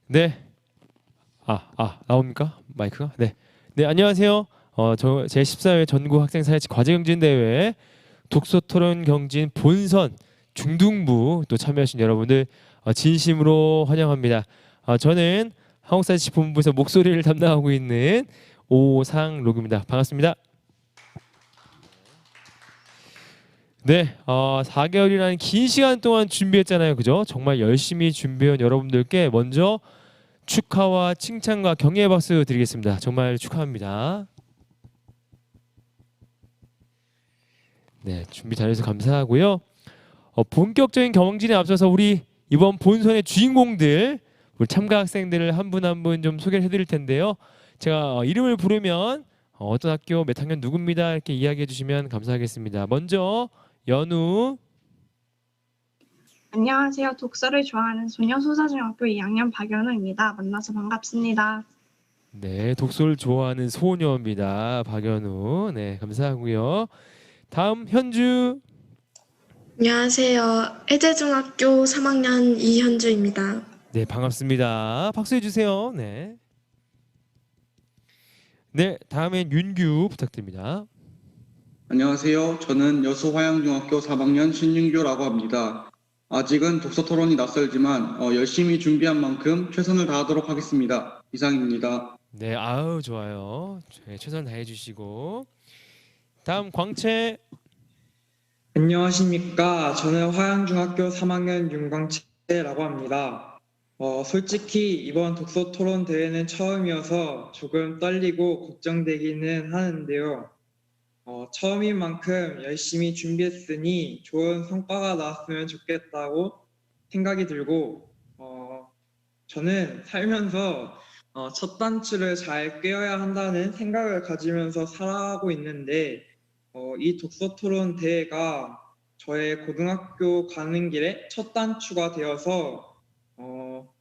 네. 나옵니까? 마이크가? 네. 네, 안녕하세요. 저 제14회 전국 학생 사회치 과제 경진 대회 독서 토론 경진 본선 중등부 또 참여하신 여러분들 진심으로 환영합니다. 저는 한국사회치 본부에서 목소리를 담당하고 있는 오상록입니다. 반갑습니다. 네, 4개월이라는 긴 시간 동안 준비했잖아요. 그죠? 정말 열심히 준비한 여러분들께 먼저 축하와 칭찬과 격려의 박수 드리겠습니다. 정말 축하합니다. 네, 준비 잘해서 감사하고요. 본격적인 경진에 앞서서 우리 이번 본선의 주인공들, 우리 참가 학생들을 한 분 한 분 좀 소개를 해드릴 텐데요. 제가 이름을 부르면 어떤 학교 몇 학년 누굽니다 이렇게 이야기해 주시면 감사하겠습니다. 먼저 연우. 안녕하세요. 독서를 좋아하는 소녀소사중학교 2학년 박연우입니다. 만나서 반갑습니다. 네, 독서를 좋아하는 소녀입니다. 박연우. 네, 감사하고요. 다음 현주. 안녕하세요. 해제중학교 3학년 이현주입니다. 네, 반갑습니다. 박수해 주세요. 네. 네, 다음엔 윤규 부탁드립니다. 안녕하세요. 저는 여수화양중학교 3학년 신윤규라고 합니다. 아직은 독서 토론이 낯설지만 열심히 준비한 만큼 최선을 다하도록 하겠습니다. 이상입니다. 네, 아우 좋아요. 네, 최선 다해 주시고 다음 광채. 안녕하십니까. 저는 화양중학교 3학년 윤광채라고 합니다. 솔직히 이번 독서 토론 대회는 처음이어서 조금 떨리고 걱정되기는 하는데요. 처음인 만큼 열심히 준비했으니 좋은 성과가 나왔으면 좋겠다고 생각이 들고, 저는 살면서 첫 단추를 잘 꿰어야 한다는 생각을 가지면서 살아가고 있는데, 이 독서 토론 대회가 저의 고등학교 가는 길에 첫 단추가 되어서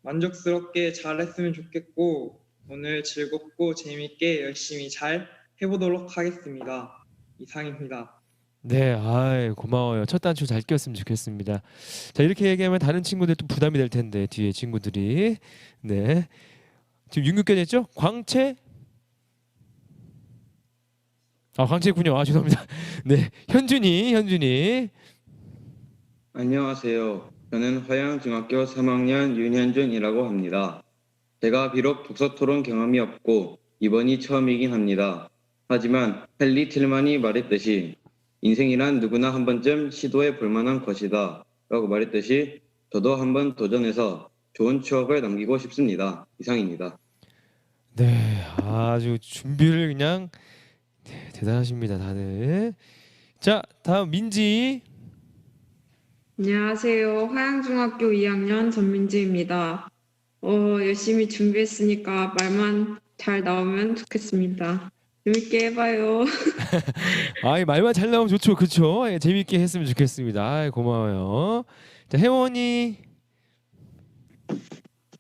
만족스럽게 잘했으면 좋겠고, 오늘 즐겁고 재밌게 열심히 잘 해보도록 하겠습니다. 이상입니다. 네, 고마워요. 첫 단추 잘 꼈으면 좋겠습니다. 자, 이렇게 얘기하면 다른 친구들 또 부담이 될 텐데 뒤에 친구들이. 네, 지금 윤규 껴졌죠? 광채. 광채군요. 죄송합니다. 네, 현준이. 안녕하세요. 저는 화양중학교 3학년 윤현준이라고 합니다. 제가 비록 독서 토론 경험이 없고 이번이 처음이긴 합니다. 하지만 헨리 틸만이 말했듯이 인생이란 누구나 한 번쯤 시도해 볼 만한 것이다 라고 말했듯이 저도 한번 도전해서 좋은 추억을 남기고 싶습니다. 이상입니다. 네, 아주 준비를 그냥 대단하십니다, 다들. 자, 다음 민지. 안녕하세요. 화양중학교 2학년 전민지입니다. 열심히 준비했으니까 말만 잘 나오면 좋겠습니다. 재밌게 해봐요. 말만 잘 나오면 좋죠, 그렇죠? 재밌게 했으면 좋겠습니다. 고마워요. 자, 혜원이.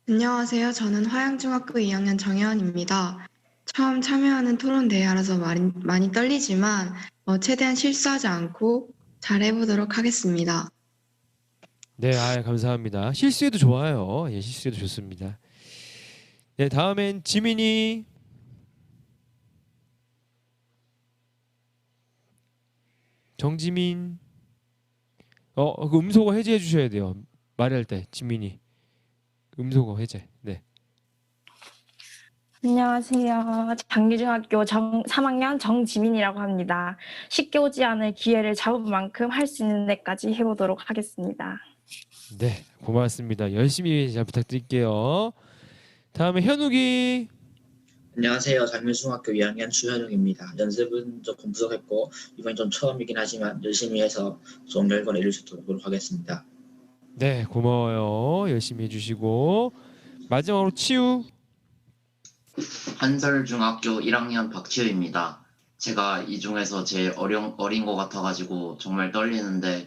안녕하세요. 저는 화양중학교 2학년 정혜원입니다. 처음 참여하는 토론 대회라서 많이 떨리지만 최대한 실수하지 않고 잘 해보도록 하겠습니다. 네, 감사합니다. 실수해도 좋아요. 예, 실수해도 좋습니다. 네, 다음엔 지민이. 정지민. 그 음소거 해제해 주셔야 돼요. 말할 때 지민이. 음소거 해제. 네. 안녕하세요. 장기중학교 3학년 정지민이라고 합니다. 쉽게 오지 않을 기회를 잡은 만큼 할 수 있는 데까지 해보도록 하겠습니다. 네, 고맙습니다. 열심히 잘 부탁드릴게요. 다음에 현욱이. 안녕하세요. 장민중학교 2학년 주현욱입니다. 연습은 조금 부족했고 이번이 좀 처음이긴 하지만 열심히 해서 좋은 결과를 이룰 수 있도록 하겠습니다. 네, 고마워요. 열심히 해주시고 마지막으로 치우. 한설중학교 1학년 박치우입니다. 제가 이 중에서 제일 어린 것 같아가지고 정말 떨리는데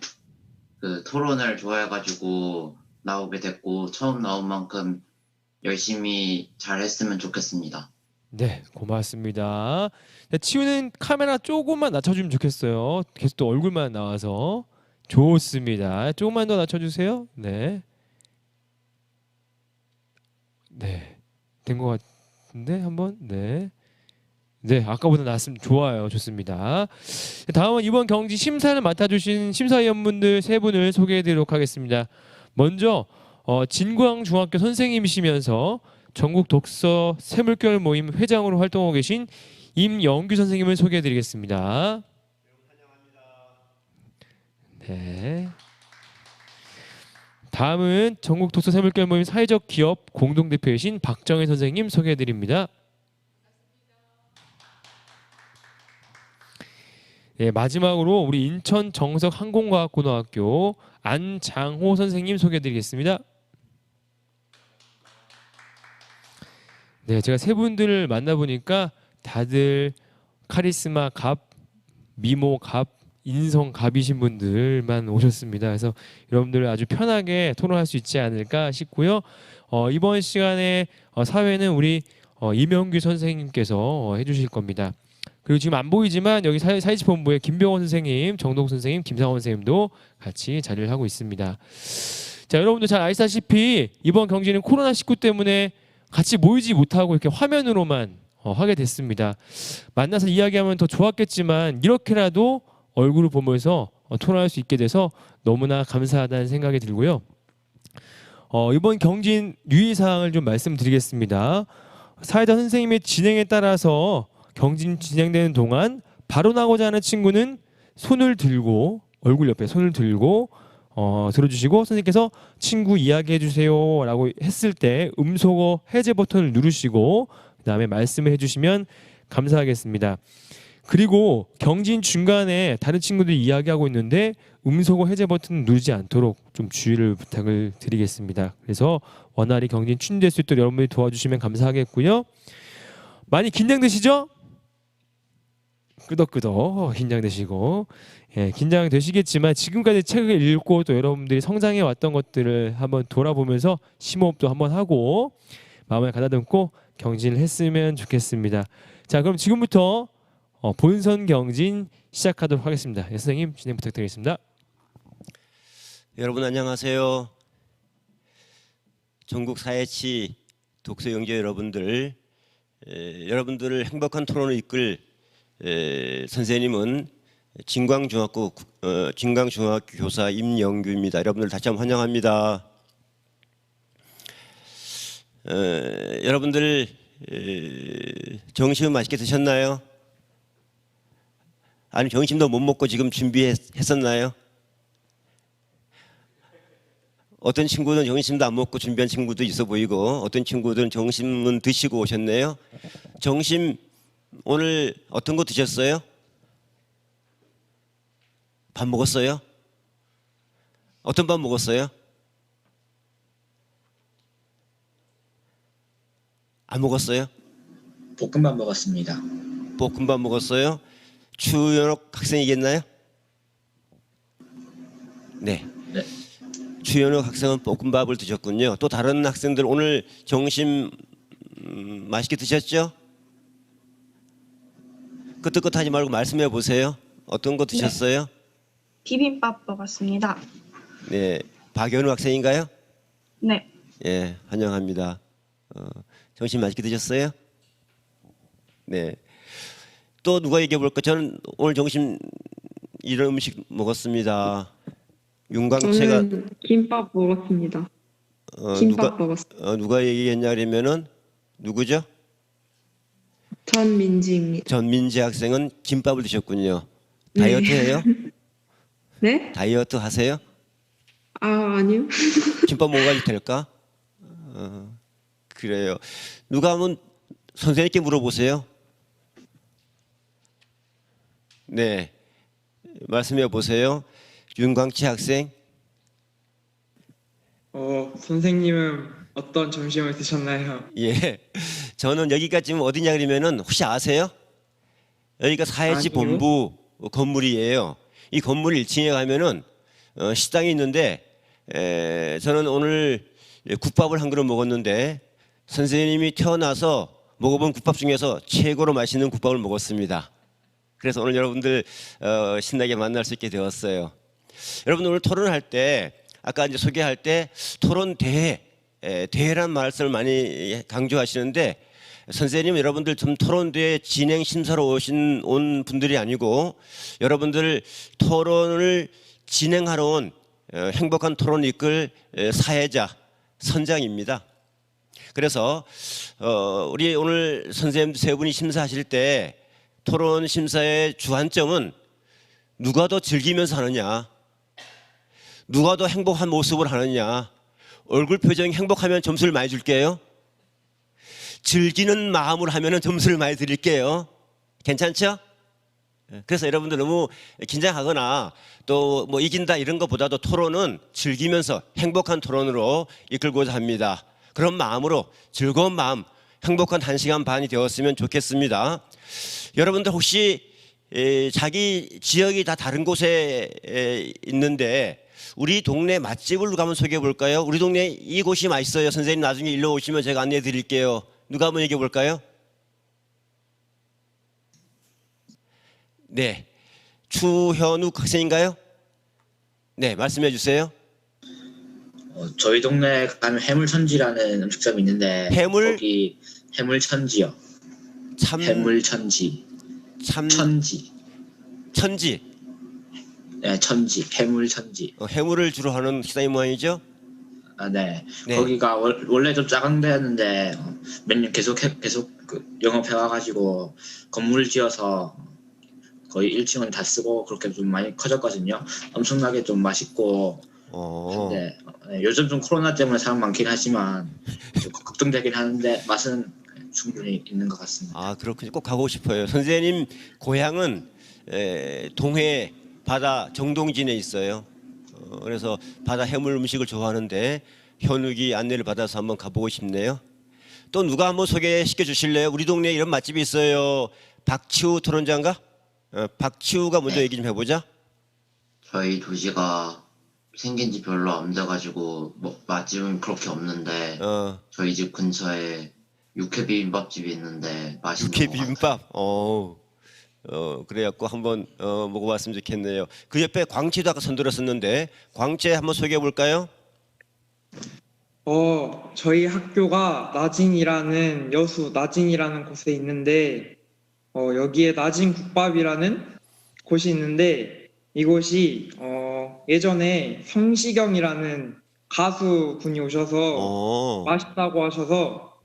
그 토론을 좋아해가지고 나오게 됐고 처음 나온 만큼 열심히 잘했으면 좋겠습니다. 네, 고맙습니다. 네, 치우는 카메라 조금만 낮춰주면 좋겠어요. 계속 또 얼굴만 나와서. 좋습니다. 조금만 더 낮춰주세요. 네. 네, 된 것 같은데 한번 네. 네, 아까보다 나았습니다. 좋아요. 좋습니다. 다음은 이번 경기 심사를 맡아주신 심사위원분들 세 분을 소개해드리도록 하겠습니다. 먼저 진광중학교 선생님이시면서 전국 독서 새물결 모임 회장으로 활동하고 계신 임영규 선생님을 소개해드리겠습니다. 네. 다음은 전국 독서 새물결 모임 사회적 기업 공동대표이신 박정혜 선생님 소개해드립니다. 네, 마지막으로 우리 인천 정석 항공과학고등학교 안장호 선생님 소개해드리겠습니다. 네, 제가 세 분들을 만나보니까 다들 카리스마 갑, 미모 갑, 인성 갑이신 분들만 오셨습니다. 그래서 여러분들 아주 편하게 토론할 수 있지 않을까 싶고요. 이번 시간에 사회는 우리 임영규 선생님께서 해주실 겁니다. 그리고 지금 안 보이지만 여기 사회지본부에 김병원 선생님, 정동 선생님, 김상원 선생님도 같이 자리를 하고 있습니다. 자, 여러분들 잘 아시다시피 이번 경기는 코로나19 때문에 같이 모이지 못하고 이렇게 화면으로만 하게 됐습니다. 만나서 이야기하면 더 좋았겠지만 이렇게라도 얼굴을 보면서 토론할 수 있게 돼서 너무나 감사하다는 생각이 들고요. 이번 경진 유의사항을 좀 말씀드리겠습니다. 사회자 선생님의 진행에 따라서 경진 진행되는 동안 발언하고자 하는 친구는 손을 들고 얼굴 옆에 손을 들고 들어주시고 선생님께서 친구 이야기해 주세요 라고 했을 때 음소거 해제 버튼을 누르시고 그 다음에 말씀을 해주시면 감사하겠습니다. 그리고 경진 중간에 다른 친구들이 이야기하고 있는데 음소거 해제 버튼을 누르지 않도록 좀 주의를 부탁을 드리겠습니다. 그래서 원활히 경진 추진될 수 있도록 여러분들이 도와주시면 감사하겠고요. 많이 긴장되시죠? 끄덕끄덕 긴장되시고 예, 긴장되시겠지만 지금까지 책을 읽고 또 여러분들이 성장해 왔던 것들을 한번 돌아보면서 심호흡도 한번 하고 마음을 가다듬고 경진을 했으면 좋겠습니다. 자, 그럼 지금부터 본선 경진 시작하도록 하겠습니다. 예, 선생님 진행 부탁드리겠습니다. 여러분 안녕하세요. 전국 사회치 독서 영재 여러분들, 여러분들을 행복한 토론을 이끌 선생님은 진광중학교 교사 임영규입니다. 여러분들 다시 한번 환영합니다. 여러분들 점심은 맛있게 드셨나요? 아니 점심도 못 먹고 지금 준비했었나요? 어떤 친구는 점심도 안 먹고 준비한 친구도 있어 보이고 어떤 친구들은 점심은 드시고 오셨네요. 점심 오늘 어떤 거 드셨어요? 밥 먹었어요? 어떤 밥 먹었어요? 안 먹었어요? 볶음밥 먹었습니다. 볶음밥 먹었어요? 추연옥 학생이겠나요? 네. 네. 추연옥 학생은 볶음밥을 드셨군요. 또 다른 학생들 오늘 점심 맛있게 드셨죠? 끄떡끄떡하지 말고 말씀해 보세요. 어떤 거 드셨어요? 네. 비빔밥 먹었습니다. 네. 박연우 학생인가요? 네. 예, 환영합니다. 점심 맛있게 드셨어요? 네. 또 누가 얘기해 볼까? 저는 오늘 점심 이런 음식 먹었습니다. 윤광채가 저는 김밥 먹었습니다. 김밥 먹었어요. 누가 얘기했냐 그러면은 누구죠? 전민지입니다. 전민지 학생은 김밥을 드셨군요. 네. 다이어트 해요? 네? 다이어트 하세요? 아니요. 김밥 먹어가지고 될까? 그래요. 누가 한번 선생님께 물어보세요. 네, 말씀해 보세요. 윤광치 학생. 선생님은 어떤 점심을 드셨나요? 예, 저는 여기가 지금 어디냐 그러면은 혹시 아세요? 여기가 사회지 아니요. 본부 건물이에요. 이 건물 1층에 가면은 식당이 있는데 저는 오늘 국밥을 한 그릇 먹었는데 선생님이 태어나서 먹어본 국밥 중에서 최고로 맛있는 국밥을 먹었습니다. 그래서 오늘 여러분들 신나게 만날 수 있게 되었어요. 여러분 오늘 토론할 때 아까 이제 소개할 때 토론 대회 대회란 말씀을 많이 강조하시는데 선생님 여러분들 좀 토론대회 진행 심사로 온 분들이 아니고 여러분들 토론을 진행하러 온 행복한 토론 이끌 사회자 선장입니다. 그래서 우리 오늘 선생님 세 분이 심사하실 때 토론 심사의 주안점은 누가 더 즐기면서 하느냐, 누가 더 행복한 모습을 하느냐. 얼굴 표정이 행복하면 점수를 많이 줄게요. 즐기는 마음으로 하면 점수를 많이 드릴게요. 괜찮죠? 그래서 여러분들 너무 긴장하거나 또 뭐 이긴다 이런 것보다도 토론은 즐기면서 행복한 토론으로 이끌고자 합니다. 그런 마음으로 즐거운 마음, 행복한 1시간 반이 되었으면 좋겠습니다. 여러분들 혹시 자기 지역이 다 다른 곳에 있는데 우리 동네 맛집을 누가 한번 소개해 볼까요? 우리 동네 이곳이 맛있어요. 선생님 나중에 일로 오시면 제가 안내해 드릴게요. 누가 한번 얘기해 볼까요? 네, 추현욱 학생인가요? 네, 말씀해 주세요. 저희 동네 가면 해물천지라는 음식점이 있는데 거기 해물천지요. 해물천지. 천지. 네, 천지. 해물천지. 해물을 주로 하는 식당이 모양이죠? 아, 네. 거기가 원래 좀 작은 데였는데 몇 년 계속 그 영업해 와가지고 건물을 지어서 거의 1층은 다 쓰고 그렇게 좀 많이 커졌거든요. 엄청나게 좀 맛있고. 네. 요즘 좀 코로나 때문에 사람 많긴 하지만 좀 걱정되긴 하는데 맛은 충분히 있는 것 같습니다. 아, 그렇군요. 꼭 가고 싶어요. 선생님 고향은 동해 바다 정동진에 있어요. 그래서 바다 해물 음식을 좋아하는데 현욱이 안내를 받아서 한번 가보고 싶네요. 또 누가 한번 소개시켜 주실래요? 우리 동네에 이런 맛집이 있어요. 박치우 토론장가? 박치우가 먼저 얘기 좀 해보자. 저희 도시가 생긴 지 별로 안 돼가지고 뭐 맛집은 그렇게 없는데 저희 집 근처에 육회비빔밥집이 있는데 맛있는 것 같아요. 육회비빔밥? 그래갖고 한번 먹어봤으면 좋겠네요. 그 옆에 광채도 아까 손들었었는데 광채 한번 소개해 볼까요? 저희 학교가 나진이라는 여수 나진이라는 곳에 있는데 여기에 나진국밥이라는 곳이 있는데 이곳이 예전에 성시경이라는 가수분이 오셔서 맛있다고 하셔서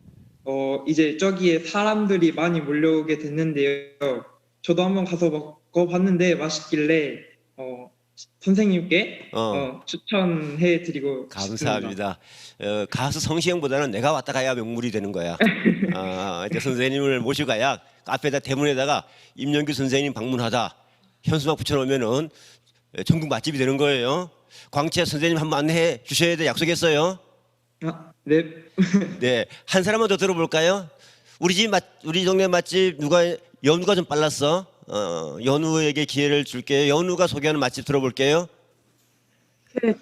이제 저기에 사람들이 많이 몰려오게 됐는데요. 저도 한번 가서 먹어봤는데 맛있길래 선생님께 추천해드리고 감사합니다. 가수 성시경보다는 내가 왔다 가야 명물이 되는 거야. 이제 선생님을 모시고 가야 앞에다 대문에다가 임영규 선생님 방문하다 현수막 붙여놓으면은 전국 맛집이 되는 거예요. 광채 선생님 한번 안내해 주셔야 돼. 약속했어요. 네. 네, 한 사람만 더 들어볼까요? 우리 동네 맛집 연우가 좀 빨랐어. 연우에게 기회를 줄게요. 연우가 소개하는 맛집 들어볼게요.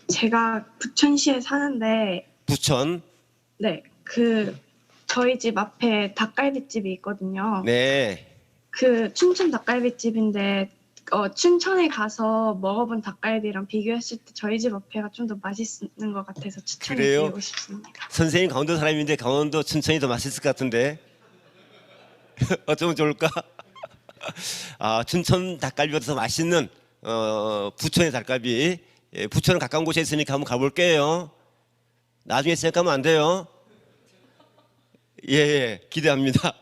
제가 부천시에 사는데 부천. 네, 저희 집 앞에 닭갈비집이 있거든요. 네. 춘천 닭갈비집인데 춘천에 가서 먹어본 닭갈비랑 비교했을 때 저희 집 앞에가 좀 더 맛있는 것 같아서 추천해드리고 싶습니다. 선생님 강원도 사람인데 강원도 춘천이 더 맛있을 것 같은데 어쩌면 좋을까? 춘천 닭갈비보다 더 맛있는 부천의 닭갈비. 부천은 가까운 곳에 있으니까 한번 가볼게요. 나중에 생각하면 안 돼요. 예, 기대합니다.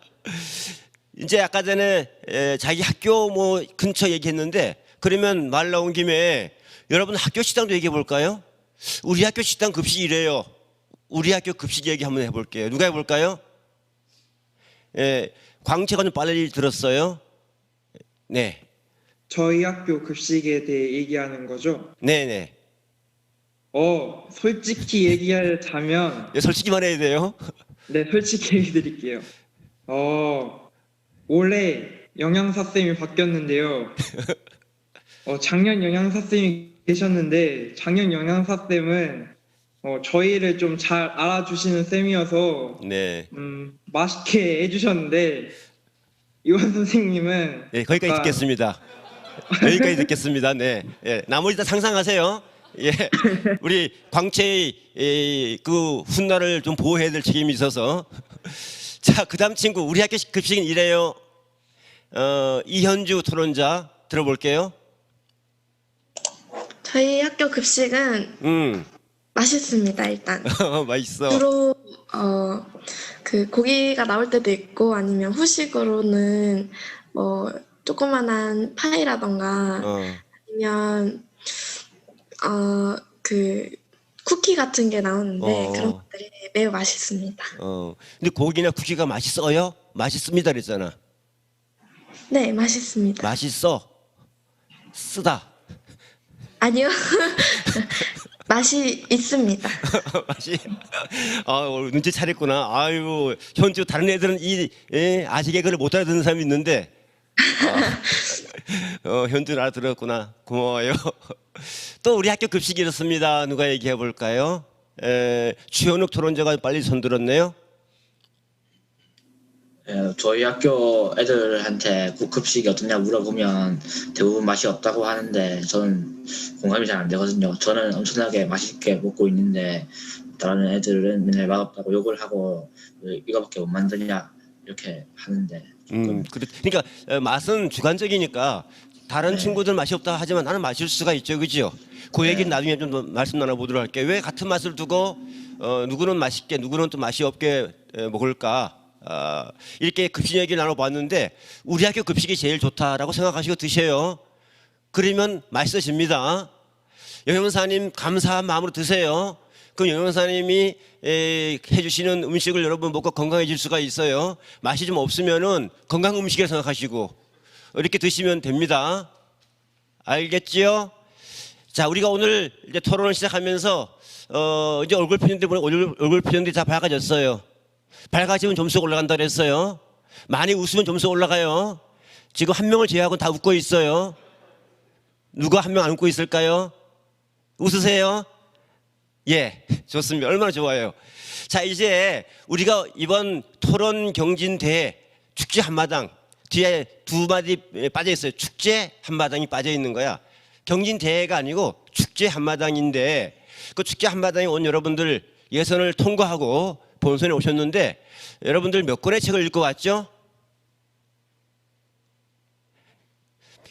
이제 아까 전에 자기 학교 뭐 근처 얘기했는데 그러면 말 나온 김에 여러분 학교 식당도 얘기해 볼까요? 우리 학교 식당 급식이 이래요. 우리 학교 급식 얘기 한번 해볼게요. 누가 해볼까요? 광채가 좀 빨리 들었어요. 네. 저희 학교 급식에 대해 얘기하는 거죠? 네네. 솔직히 얘기하자면 솔직히 말해야 돼요. 네, 솔직히 얘기 드릴게요. 올해 영양사쌤이 바뀌었는데요. 작년 영양사쌤이 계셨는데 작년 영양사쌤은 저희를 좀 잘 알아주시는 쌤이어서 네. 맛있게 해주셨는데 이원 선생님은 네, 거기까지 듣겠습니다. 여기까지 듣겠습니다. 네. 나머지 다 상상하세요. 예, 우리 광채의 그 훗날을 좀 보호해야 될 책임이 있어서. 자, 그다음 친구 우리 학교 급식은 이래요. 이현주 토론자 들어볼게요. 저희 학교 급식은 맛있습니다. 일단 맛있어. 주로 그 고기가 나올 때도 있고 아니면 후식으로는 뭐 조그만한 파이라던가 아니면 그 쿠키 같은 게 나오는데 그런 것들이 매우 맛있습니다. 근데 고기나 쿠키가 맛있어요? 맛있습니다 그랬잖아. 네, 맛있습니다. 맛있어. 쓰다. 아니요. 맛이 있습니다. 맛이. 눈치 차렸구나. 아유, 현주 다른 애들은 이 아직 개그를 못 알아듣는 사람이 있는데. 현주는 알아들었구나. 고마워요. 또 우리 학교 급식이 이렇습니다. 누가 얘기해 볼까요? 추현욱 토론자가 빨리 손들었네요. 저희 학교 애들한테 급식이 어떠냐 물어보면 대부분 맛이 없다고 하는데 저는 공감이 잘 안 되거든요. 저는 엄청나게 맛있게 먹고 있는데 다른 애들은 맨날 맛없다고 욕을 하고 이거밖에 못 만드냐 이렇게 하는데. 그러니까 맛은 주관적이니까 다른 친구들 맛이 없다 하지만 나는 맛일 수가 있죠, 그죠? 그 얘기는 나중에 좀 말씀 나눠보도록 할게요. 왜 같은 맛을 두고 누구는 맛있게 누구는 또 맛이 없게 먹을까? 이렇게 급식 얘기를 나눠봤는데 우리 학교 급식이 제일 좋다라고 생각하시고 드셔요. 그러면 맛있어집니다. 영양사님 감사한 마음으로 드세요. 그럼 영양사님이 해주시는 음식을 여러분 먹고 건강해질 수가 있어요. 맛이 좀 없으면은 건강 음식이라 생각하시고 이렇게 드시면 됩니다. 알겠지요? 자, 우리가 오늘 이제 토론을 시작하면서 이제 얼굴 표정들 보니 얼굴 표정들이 다 밝아졌어요. 밝아지면 점수가 올라간다 그랬어요. 많이 웃으면 점수 올라가요. 지금 한 명을 제외하고 다 웃고 있어요. 누가 한 명 안 웃고 있을까요? 웃으세요? 예, 좋습니다. 얼마나 좋아요. 자, 이제 우리가 이번 토론 경진대회 축제 한마당 뒤에 두 마디 빠져 있어요. 축제 한마당이 빠져 있는 거야. 경진대회가 아니고 축제 한마당인데 그 축제 한마당에 온 여러분들 예선을 통과하고 본선에 오셨는데 여러분들 몇 권의 책을 읽고 왔죠?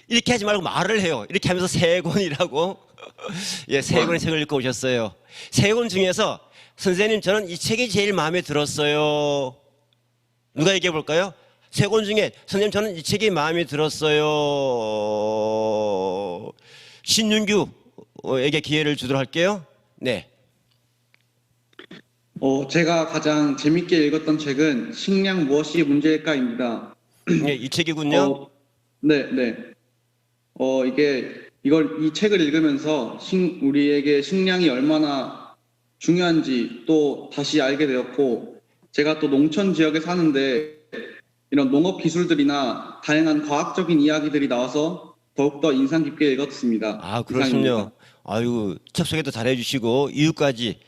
이렇게 하지 말고 말을 해요. 이렇게 하면서 3권이라고. 예, 3권의 책을 읽고 오셨어요. 3권 중에서 선생님 저는 이 책이 제일 마음에 들었어요. 누가 얘기해 볼까요? 3권 중에 선생님 저는 이 책이 마음에 들었어요. 신윤규에게 기회를 주도록 할게요. 네. 제가 가장 재밌게 읽었던 책은 식량 무엇이 문제일까입니다. 네, 이 책이군요. 네. 이 책을 읽으면서 우리에게 식량이 얼마나 중요한지 또 다시 알게 되었고, 제가 또 농촌 지역에 사는데 이런 농업 기술들이나 다양한 과학적인 이야기들이 나와서 더욱더 인상 깊게 읽었습니다. 아, 그렇군요. 아유, 책 소개도 잘해주시고 이유까지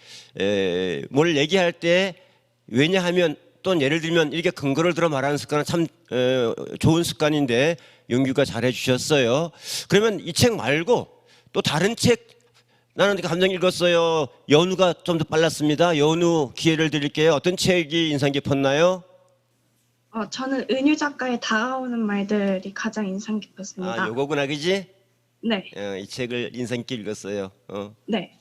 뭘 얘기할 때 왜냐하면 또 예를 들면 이렇게 근거를 들어 말하는 습관은 참 좋은 습관인데 용규가 잘해주셨어요. 그러면 이 책 말고 또 다른 책 나는 감정 읽었어요. 연우가 좀 더 빨랐습니다. 연우 기회를 드릴게요. 어떤 책이 인상 깊었나요? 저는 은유 작가의 다가오는 말들이 가장 인상 깊었습니다. 아, 요거구나, 그지? 네. 이 책을 인상 깊게 읽었어요. 네.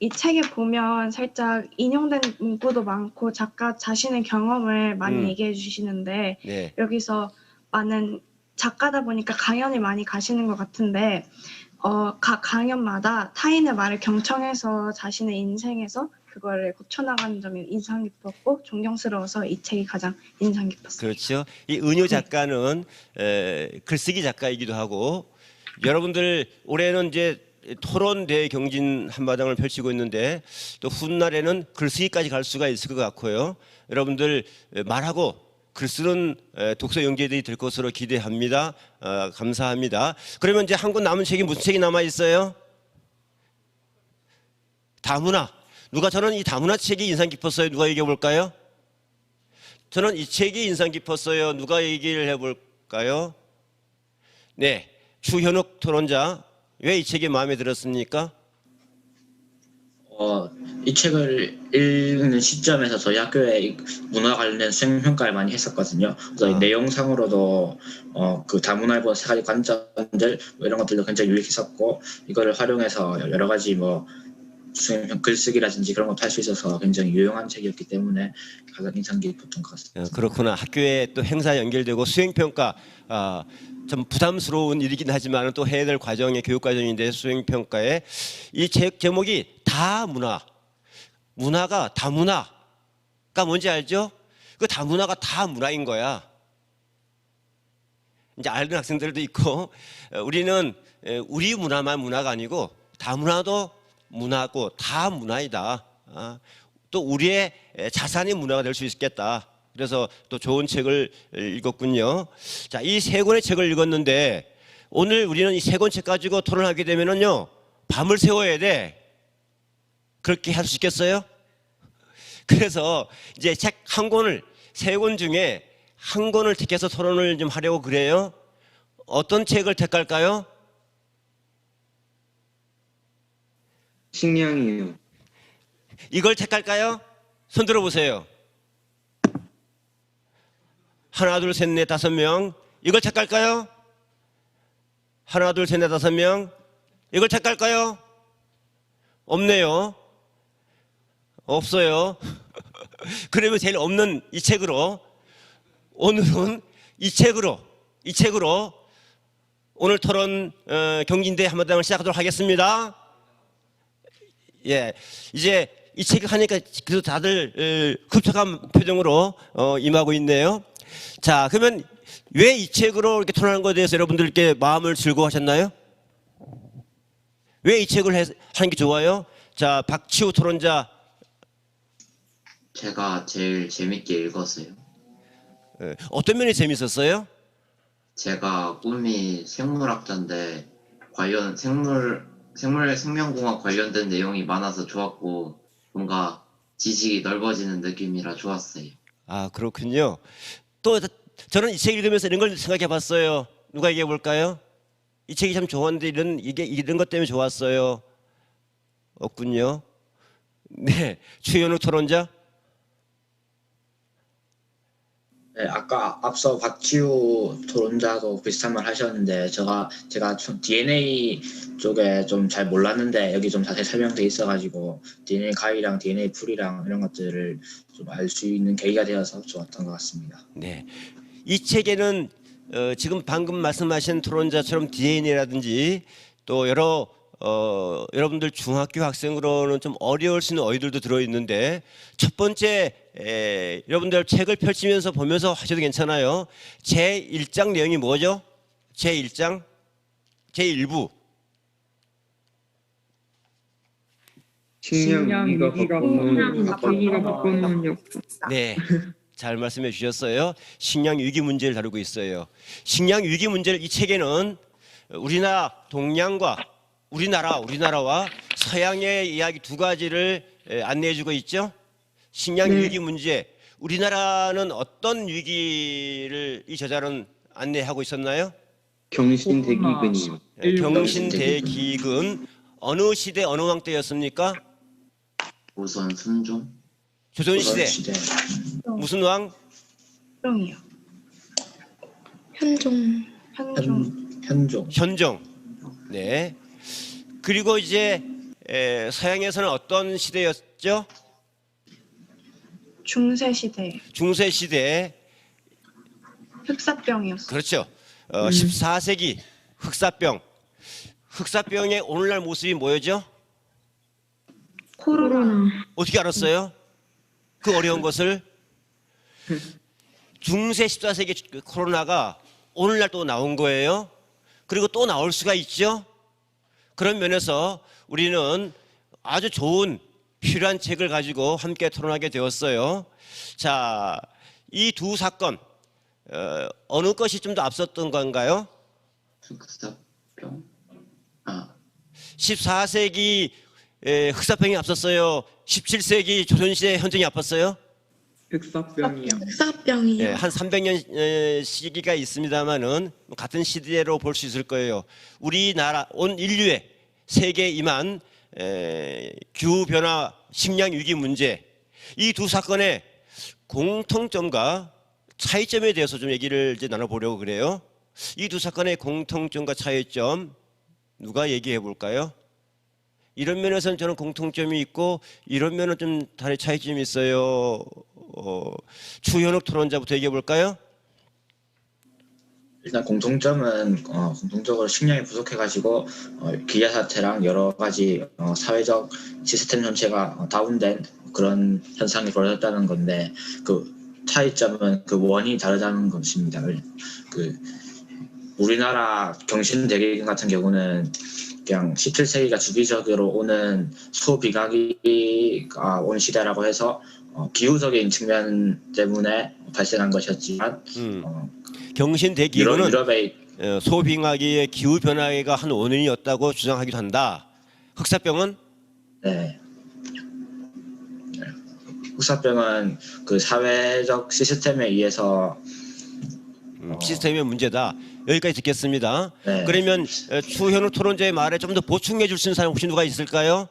이 책에 보면 살짝 인용된 문구도 많고 작가 자신의 경험을 많이 얘기해 주시는데 네. 여기서 많은 작가다 보니까 강연을 많이 가시는 것 같은데 각 강연마다 타인의 말을 경청해서 자신의 인생에서 그거를 고쳐나가는 점이 인상 깊었고 존경스러워서 이 책이 가장 인상 깊었습니다. 그렇죠. 이 은유 작가는 글쓰기 작가이기도 하고 여러분들 올해는 이제 토론대회 경진 한마당을 펼치고 있는데 또 훗날에는 글쓰기까지 갈 수가 있을 것 같고요. 여러분들 말하고 글 쓰는 독서 영재들이 될 것으로 기대합니다. 감사합니다. 그러면 이제 한 권 남은 책이 무슨 책이 남아 있어요? 다문화. 누가 저는 이 다문화 책이 인상 깊었어요. 누가 얘기해 볼까요? 저는 이 책이 인상 깊었어요. 누가 얘기를 해볼까요? 네, 추현욱 토론자. 왜 이 책이 마음에 들었습니까? 이 책을 읽는 시점에서 저희 학교에 이 문화 관련된 수행 평가를 많이 했었거든요. 그래서 이 내용상으로도 그 다문화의 세 가지 관점들 뭐 이런 것들도 굉장히 유익했었고 이거를 활용해서 여러 가지 뭐 수행 글쓰기라든지 그런 것도 할 수 있어서 굉장히 유용한 책이었기 때문에 가장 인상 깊었던 것 같습니다. 그렇구나. 학교에 또 행사 연결되고 수행평가 좀 부담스러운 일이긴 하지만 또 해야 될 과정의 교육 과정인데 수행평가에 이 책 제목이 다문화. 문화가 다문화가 뭔지 알죠? 그 다문화가 다 문화인 거야. 이제 아는 학생들도 있고 우리는 우리 문화만 문화가 아니고 다문화도 문화고 다 문화이다. 또 우리의 자산이 문화가 될 수 있겠다. 그래서 또 좋은 책을 읽었군요. 자, 이 세 권의 책을 읽었는데 오늘 우리는 이 세 권 책 가지고 토론하게 되면은요 밤을 새워야 돼. 그렇게 할 수 있겠어요? 그래서 이제 책 한 권을 세 권 중에 한 권을 택해서 토론을 좀 하려고 그래요. 어떤 책을 택할까요? 식량이요. 이걸 택할까요? 손 들어보세요. 하나, 둘, 셋, 넷, 다섯 명. 이걸 택할까요? 하나, 둘, 셋, 넷, 다섯 명. 이걸 택할까요? 없네요. 없어요. 그러면 제일 없는 이 책으로 오늘은 이 책으로 오늘 토론 경진대 한마당을 시작하도록 하겠습니다. 예, 이제 이 책 하니까 그래도 다들 흡족한 표정으로 임하고 있네요. 자, 그러면 왜 이 책으로 이렇게 토론하는 것에 대해서 여러분들께 마음을 즐거워하셨나요? 왜 이 책을 하는 게 좋아요? 자, 박치우 토론자. 제가 제일 재밌게 읽었어요. 어떤 면이 재밌었어요? 제가 꿈이 생물학자인데 관련 생명공학 관련된 내용이 많아서 좋았고 뭔가 지식이 넓어지는 느낌이라 좋았어요. 아, 그렇군요. 또 저는 이 책 읽으면서 이런 걸 생각해 봤어요. 누가 얘기해 볼까요? 이 책이 참 좋았는데 이런 것 때문에 좋았어요. 없군요. 네, 최현우 토론자. 네, 아까 앞서 박지우 토론자도 비슷한 말 하셨는데 제가 좀 DNA 쪽에 좀 잘 몰랐는데 여기 좀 자세히 설명돼 있어가지고 DNA 가위랑 DNA 풀이랑 이런 것들을 좀 알 수 있는 계기가 되어서 좋았던 것 같습니다. 네, 이 책에는 지금 방금 말씀하신 토론자처럼 DNA라든지 또 여러 여러분들 중학교 학생으로는 좀 어려울 수 있는 어휘들도 들어있는데 첫 번째 여러분들 책을 펼치면서 보면서 하셔도 괜찮아요. 제1장 내용이 뭐죠? 제1장 제1부 식량 위기가 바꿔놓은 역사. 네, 잘 말씀해 주셨어요. 식량 위기 문제를 다루고 있어요. 식량 위기 문제를 이 책에는 우리나라 동양과 우리나라와 서양의 이야기 두 가지를 안내해주고 있죠. 식량 위기 문제. 우리나라는 어떤 위기를 이 저자는 안내하고 있었나요? 경신대기근이요. 경신대기근. 어느 시대 어느 왕 때였습니까? 조선 순종. 조선시대. 무슨 왕? 현종이요. 현종. 네. 그리고 이제 서양에서는 어떤 시대였죠? 중세시대. 흑사병이었어요. 그렇죠. 14세기 흑사병. 흑사병의 오늘날 모습이 뭐였죠? 코로나. 어떻게 알았어요? 그 어려운 것을. 중세 14세기 코로나가 오늘날 또 나온 거예요. 그리고 또 나올 수가 있죠. 그런 면에서 우리는 아주 좋은 필요한 책을 가지고 함께 토론하게 되었어요. 자, 이 두 사건 어느 것이 좀 더 앞섰던 건가요? 흑사병. 14세기 흑사병이 앞섰어요. 17세기 조선시대 현종이 앞섰어요. 흑사병이요. 네, 한 300년 시기가 있습니다만은 같은 시대로 볼 수 있을 거예요. 우리나라 온 인류의 세계에 임한 기후 변화 식량 위기 문제, 이 두 사건의 공통점과 차이점에 대해서 좀 얘기를 이제 나눠보려고 그래요. 이 두 사건의 공통점과 차이점 누가 얘기해 볼까요? 이런 면에서는 저는 공통점이 있고 이런 면은 좀 다른 차이점이 있어요. 추현욱 토론자부터 얘기해 볼까요? 일단 공통점은 공통적으로 식량이 부족해가지고 기아 사태랑 여러 가지 사회적 시스템 전체가 다운된 그런 현상이 벌어졌다는 건데, 그 차이점은 그 원인이 다르다는 것입니다. 그 우리나라 경신대기근 같은 경우는 그냥 17세기가 주기적으로 오는 소빙하기가 온 시대라고 해서 기후적인 측면 때문에 발생한 것이었지만 경신대기근은 유럽의 소빙하기의 기후 변화가 한 원인이었다고 주장하기도 한다. 흑사병은? 네. 흑사병은 그 사회적 시스템에 의해서 시스템의 문제다. 여기까지 듣겠습니다. 네. 그러면 추현욱 토론자의 말에 좀 더 보충해 줄 수 있는 사람 혹시 누가 있을까요?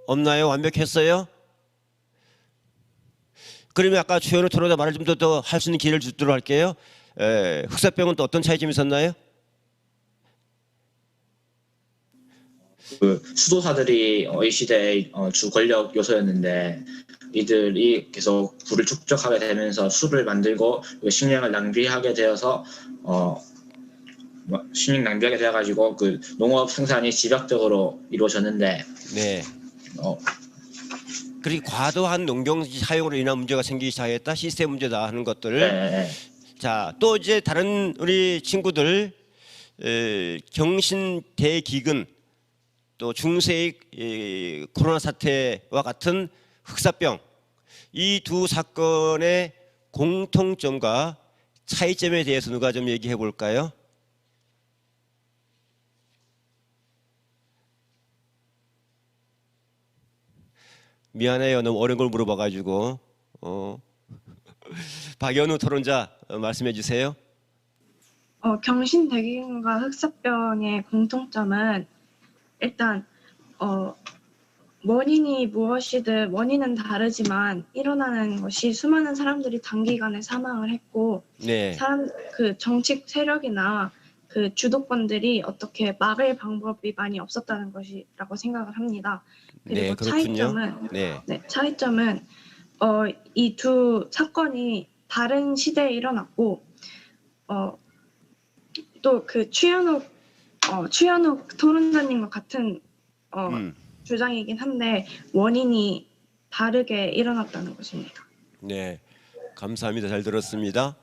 없나요? 완벽했어요? 그러면 아까 추현욱 토론자 말을 좀 더 할 수 있는 기회를 주도록 할게요. 흑사병은 또 어떤 차이점이 있었나요? 그 수도사들이 이 시대의 주 권력 요소였는데, 이들이 계속 부를 축적하게 되면서 숲을 만들고 식량을 낭비하게 되어서 식량 낭비하게 되어가지고 그 농업 생산이 집약적으로 이루어졌는데, 네. 그리고 과도한 농경 사용으로 인한 문제가 생기기 시작했다. 시스템 문제다 하는 것들. 네. 자, 또 이제 다른 우리 친구들 경신대기근 또 중세의 코로나 사태와 같은 흑사병, 이 두 사건의 공통점과 차이점에 대해서 누가 좀 얘기해 볼까요? 미안해요. 너무 어려운 걸 물어봐가지고. 박연우 토론자 말씀해 주세요. 경신대기근과 흑사병의 공통점은 일단 원인이 무엇이든 원인은 다르지만 일어나는 것이 수많은 사람들이 단기간에 사망을 했고, 네. 그 정치 세력이나 그 주도권들이 어떻게 막을 방법이 많이 없었다는 것이라고 생각을 합니다. 그리고 네, 그렇군요. 차이점은 이 두 사건이 다른 시대에 일어났고, 또 그 추현욱 토론자님과 같은 주장이긴 한데 원인이 다르게 일어났다는 것입니다. 네, 감사합니다. 잘 들었습니다.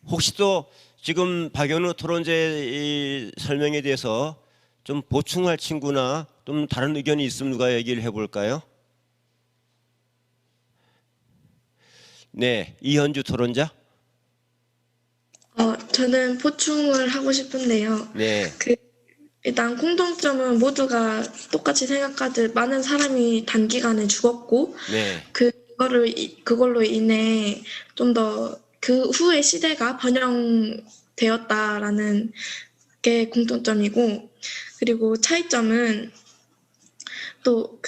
혹시 또 지금 박연우 토론자의 이 설명에 대해서 좀 보충할 친구나 좀 다른 의견이 있으면 누가 얘기를 해볼까요? 네, 이현주 토론자. 저는 보충을 하고 싶은데요. 네. 일단 공통점은 모두가 똑같이 생각하듯 많은 사람이 단기간에 죽었고, 네. 그걸로 인해 좀 더 그 후의 시대가 번영되었다라는 게 공통점이고, 그리고 차이점은 또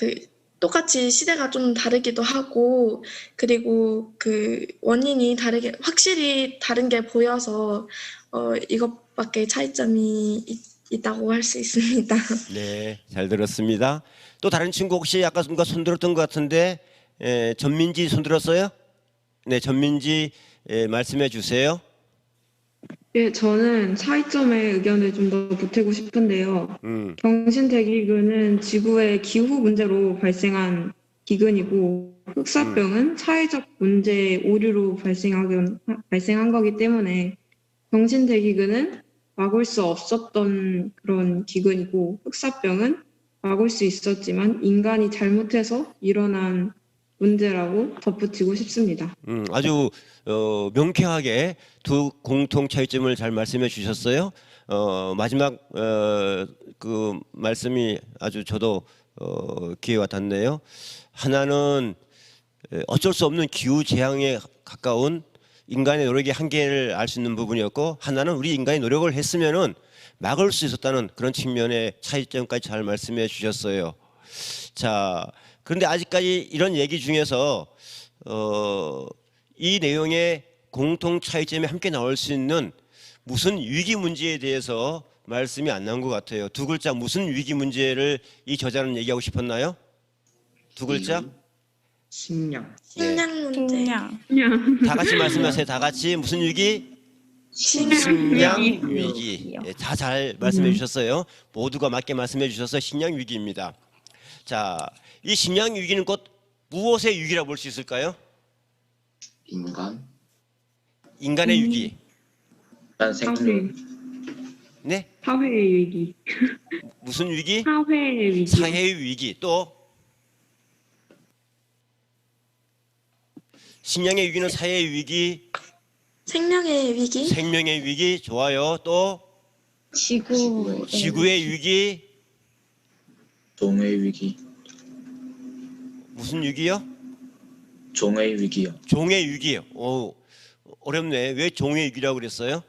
똑같이 시대가 좀 다르기도 하고, 그리고 그 원인이 확실히 다른 게 보여서 이것밖에 차이점이 있다고 할 수 있습니다. 네, 잘 들었습니다. 또 다른 친구 혹시 아까 누가 손 들었던 것 같은데 전민지 손 들었어요? 네, 전민지 말씀해 주세요. 예, 저는 차이점의 의견을 좀 더 보태고 싶은데요. 경신대기근은 지구의 기후 문제로 발생한 기근이고, 흑사병은 사회적 문제 오류로 발생한 거기 때문에 경신대기근은 막을 수 없었던 그런 기근이고, 흑사병은 막을 수 있었지만 인간이 잘못해서 일어난 문제라고 덧붙이고 싶습니다. 아주 명쾌하게 두 공통 차이점을 잘 말씀해 주셨어요. 마지막 그 말씀이 아주 저도 귀에 와닿네요. 하나는 어쩔 수 없는 기후 재앙에 가까운 인간의 노력의 한계를 알 수 있는 부분이었고, 하나는 우리 인간이 노력을 했으면은 막을 수 있었다는 그런 측면의 차이점까지 잘 말씀해 주셨어요. 자, 그런데 아직까지 이런 얘기 중에서 이 내용의 공통 차이점이 함께 나올 수 있는 무슨 위기 문제에 대해서 말씀이 안 나온 것 같아요. 두 글자 무슨 위기 문제를 이 저자는 얘기하고 싶었나요? 두 글자? 식량. 식량 문제. 식량. 다 같이 말씀하세요. 다 같이 무슨 위기? 식량 위기. 예, 다 잘 말씀해 주셨어요. 모두가 맞게 말씀해 주셔서 식량 위기입니다. 자, 이 식량 위기는 곧 무엇의 위기라고 볼 수 있을까요? 인간의 위기. 사회. 네? 사회의 위기. 무슨 위기? 사회의 위기. 사회의 위기. 또 식량의 위기는 사회의 위기, 생명의 위기. 생명의 위기. 좋아요. 또 지구의 위기. 종의 위기. 무슨 위기요? 종의 위기요. 종의 위기요. 오, 어렵네. 왜 종의 위기라고 그랬어요?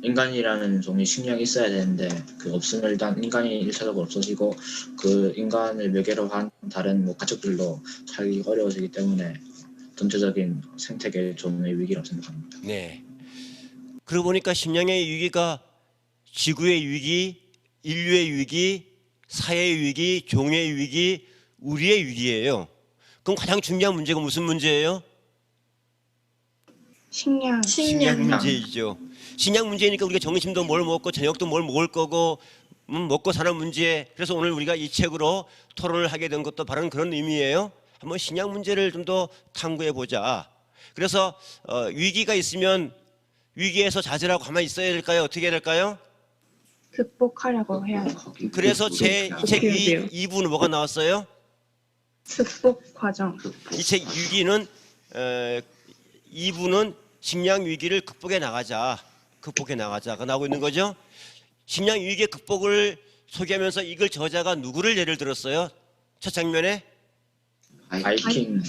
인간이라는 종이 식량이 있어야 되는데 그 없으면 일단 인간이 1차적으로 없어지고 그 인간을 매개로 한 다른 뭐 가축들도 살기 어려워지기 때문에 전체적인 생태계 종의 위기라고 생각합니다. 네. 그러고 보니까 식량의 위기가 지구의 위기, 인류의 위기, 사회의 위기, 종의 위기, 우리의 위기예요. 그럼 가장 중요한 문제가 무슨 문제예요? 식량. 식량 문제이죠. 식량 문제니까 우리가 점심도 뭘 먹고 저녁도 뭘 먹을 거고 먹고 사는 문제. 그래서 오늘 우리가 이 책으로 토론을 하게 된 것도 바로 그런 의미예요. 한번 식량 문제를 좀 더 탐구해 보자. 그래서 위기가 있으면 위기에서 자제하고 가만히 있어야 될까요? 어떻게 해야 될까요? 극복하려고 해야 돼요. 그래서 제 이 책 2부는 뭐가 나왔어요? 극복 과정. 이 책 위기는 2부는 식량 위기를 극복해 나가자가 나오고 있는 거죠. 식량 위기의 극복을 소개하면서 이걸 저자가 누구를 예를 들었어요? 첫 장면에 바이킹.